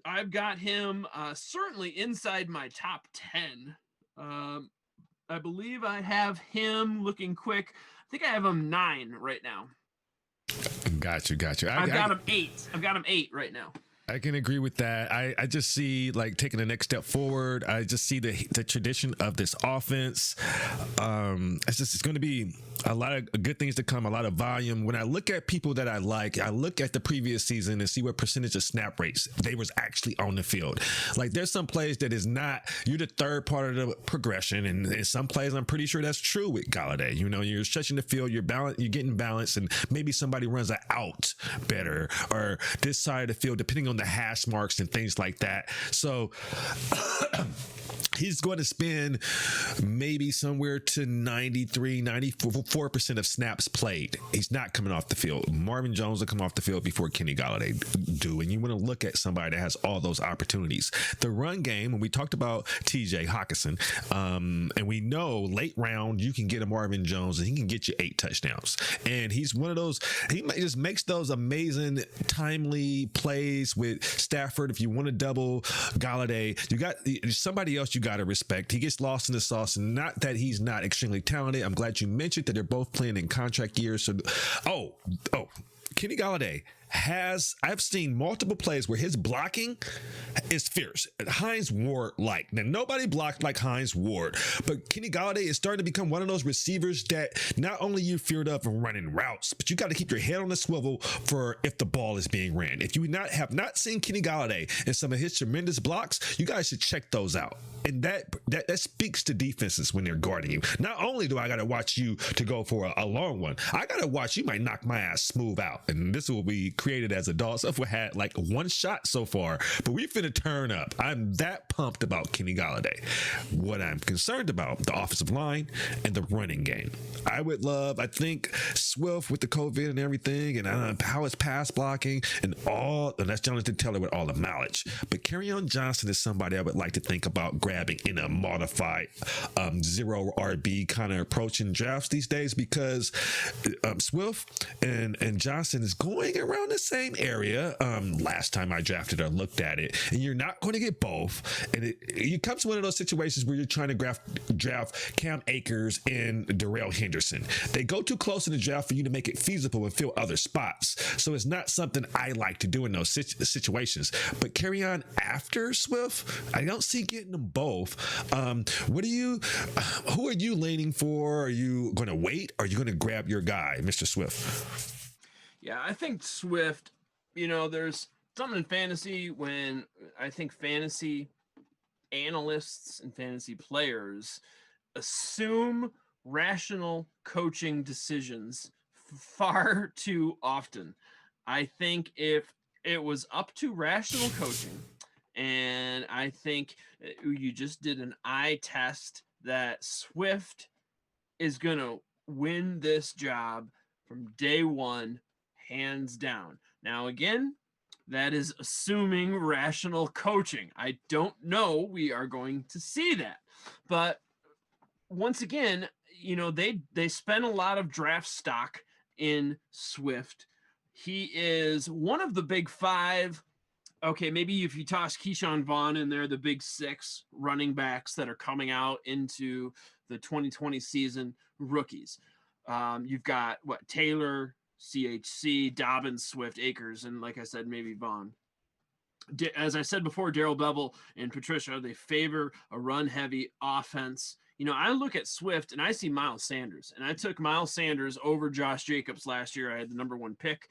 I've got him certainly inside my top 10. I believe I have him, looking quick, think I have him 9 right now. Got you. I've got him 8. I've got him 8 right now. I can agree with that. I just see like taking the next step forward. I just see the tradition of this offense. It's going to be a lot of good things to come, a lot of volume. When I look at people that I look at the previous season and see what percentage of snap rates they was actually on the field. Like there's some plays that is not, you're the third part of the progression. And in some plays, I'm pretty sure that's true with Golladay. You know, you're stretching the field, you're getting balance, and maybe somebody runs an out better or this side of the field, depending on the hash marks and things like that. So he's going to spend maybe somewhere to 94% of snaps played. He's not coming off the field. Marvin Jones will come off the field before Kenny Golladay do. And you want to look at somebody that has all those opportunities. The run game, when we talked about TJ Hawkinson, and we know late round, you can get a Marvin Jones and he can get you 8 touchdowns. And he's one of those, he just makes those amazing, timely plays with Stafford. If you want to double Golladay, you got somebody else you got to respect. He gets lost in the sauce, and not that he's not extremely talented. I'm glad you mentioned that they're both playing in contract years. So, Kenny Golladay I've seen multiple plays where his blocking is fierce. Hines Ward like. Now, nobody blocked like Hines Ward, but Kenny Golladay is starting to become one of those receivers that not only you feared of from running routes, but you got to keep your head on the swivel for if the ball is being ran. If you have not seen Kenny Golladay and some of his tremendous blocks, you guys should check those out. And that speaks to defenses when they're guarding you. Not only do I got to watch you to go for a long one, I got to watch you might knock my ass smooth out. And this will be created as adults. I've had like one shot so far, but we finna turn up. I'm that pumped about Kenny Golladay. What I'm concerned about, the offensive line and the running game. I think Swift with the COVID and everything, and how it's pass blocking and that's Jonathan Taylor with all the mileage. But Kerryon Johnson is somebody I would like to think about grabbing in a modified zero RB kind of approach in drafts these days, because Swift and Johnson is going around the same area. Last time I drafted or looked at it, and you're not going to get both. And it comes to one of those situations where you're trying to draft Cam Akers and Darrell Henderson. They go too close in the draft for you to make it feasible and fill other spots. So it's not something I like to do in those situations. But Kerryon after Swift, I don't see getting them both. Who are you leaning for? Are you going to wait? Or are you going to grab your guy, Mr. Swift? Yeah, I think Swift, there's something in fantasy when I think fantasy analysts and fantasy players assume rational coaching decisions far too often. I think if it was up to rational coaching, and I think you just did an eye test, that Swift is going to win this job from day one, hands down. Now, again, that is assuming rational coaching. I don't know we are going to see that. But once again, they spend a lot of draft stock in Swift. He is one of the big 5. Okay, maybe if you toss Keyshawn Vaughn in there, the big 6 running backs that are coming out into the 2020 season, rookies. You've got Taylor, CHC, Dobbins, Swift, Akers, and like I said, maybe Vaughn. As I said before, Darrell Bevell and Patricia, they favor a run-heavy offense. I look at Swift and I see Miles Sanders, and I took Miles Sanders over Josh Jacobs last year. I had the number 1 pick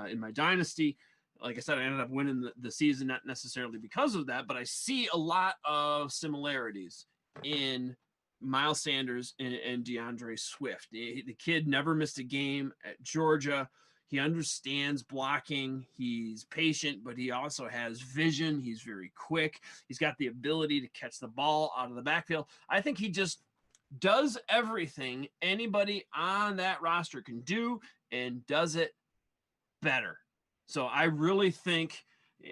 in my dynasty. Like I said, I ended up winning the season, not necessarily because of that, but I see a lot of similarities in Miles Sanders and DeAndre Swift. The kid never missed a game at Georgia. He understands blocking. He's patient, but he also has vision. He's very quick. He's got the ability to catch the ball out of the backfield. I think he just does everything anybody on that roster can do and does it better. So I really think,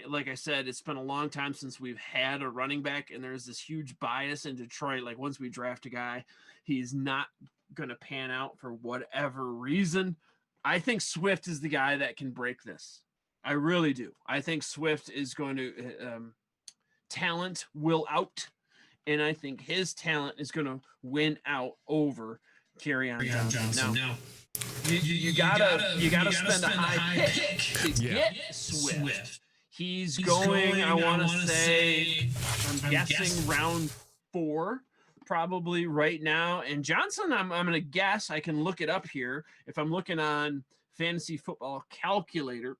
like I said, it's been a long time since we've had a running back, and there's this huge bias in Detroit. Like, once we draft a guy, he's not going to pan out for whatever reason. I think Swift is the guy that can break this. I really do. I think Swift is going to talent will out, and I think his talent is going to win out over Kerryon Johnson. Now, you gotta spend a high pick to get Swift. He's going, I want to say, I'm guessing round 4, probably right now. And Johnson, I'm going to guess, I can look it up here if I'm looking on Fantasy Football Calculator.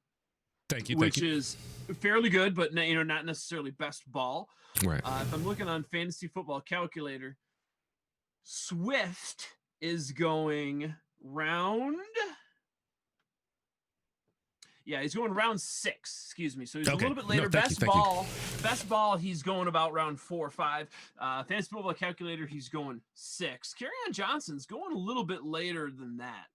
Thank you. Which is fairly good, but not necessarily best ball. Right. If I'm looking on Fantasy Football Calculator, Swift is going round. Yeah, he's going round 6. Excuse me. So he's a little bit later. Best ball. He's going about round 4 or 5. Fantasy Football Calculator, he's going 6. Kerryon Johnson's going a little bit later than that.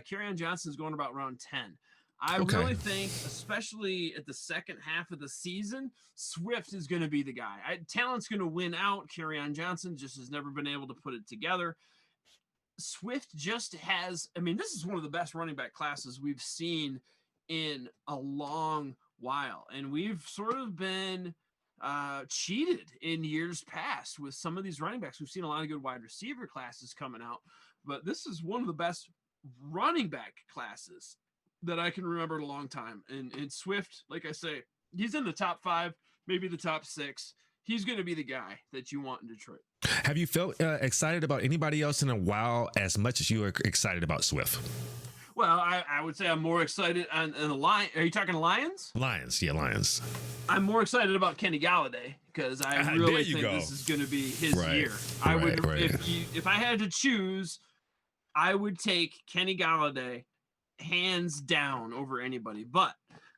Kerryon Johnson's going about round 10. I really think, especially at the second half of the season, Swift is going to be the guy. Talent's going to win out. Kerryon Johnson just has never been able to put it together. Swift just has, this is one of the best running back classes we've seen in a long while. And we've sort of been cheated in years past with some of these running backs. We've seen a lot of good wide receiver classes coming out, but this is one of the best running back classes that I can remember in a long time. And Swift, like I say, he's in the top 5, maybe the top 6. He's going to be the guy that you want in Detroit. Have you felt excited about anybody else in a while as much as you are excited about Swift? Well, I would say I'm more excited on the line. Are you talking Lions? Lions. I'm more excited about Kenny Galladay because I really think this is going to be his year. I would, if I had to choose, I would take Kenny Galladay hands down over anybody. But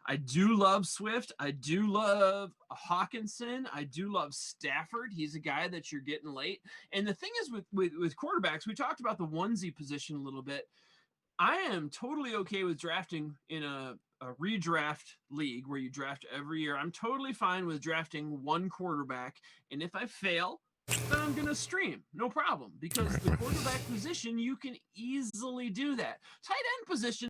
I do love Swift. I do love Hawkinson. I do love Stafford. He's a guy that you're getting late. And the thing is with quarterbacks, we talked about the onesie position a little bit. I am totally okay with drafting in a redraft league where you draft every year. I'm totally fine with drafting one quarterback. And if I fail, then I'm going to stream. No problem. Because the quarterback position, you can easily do that. Tight end position,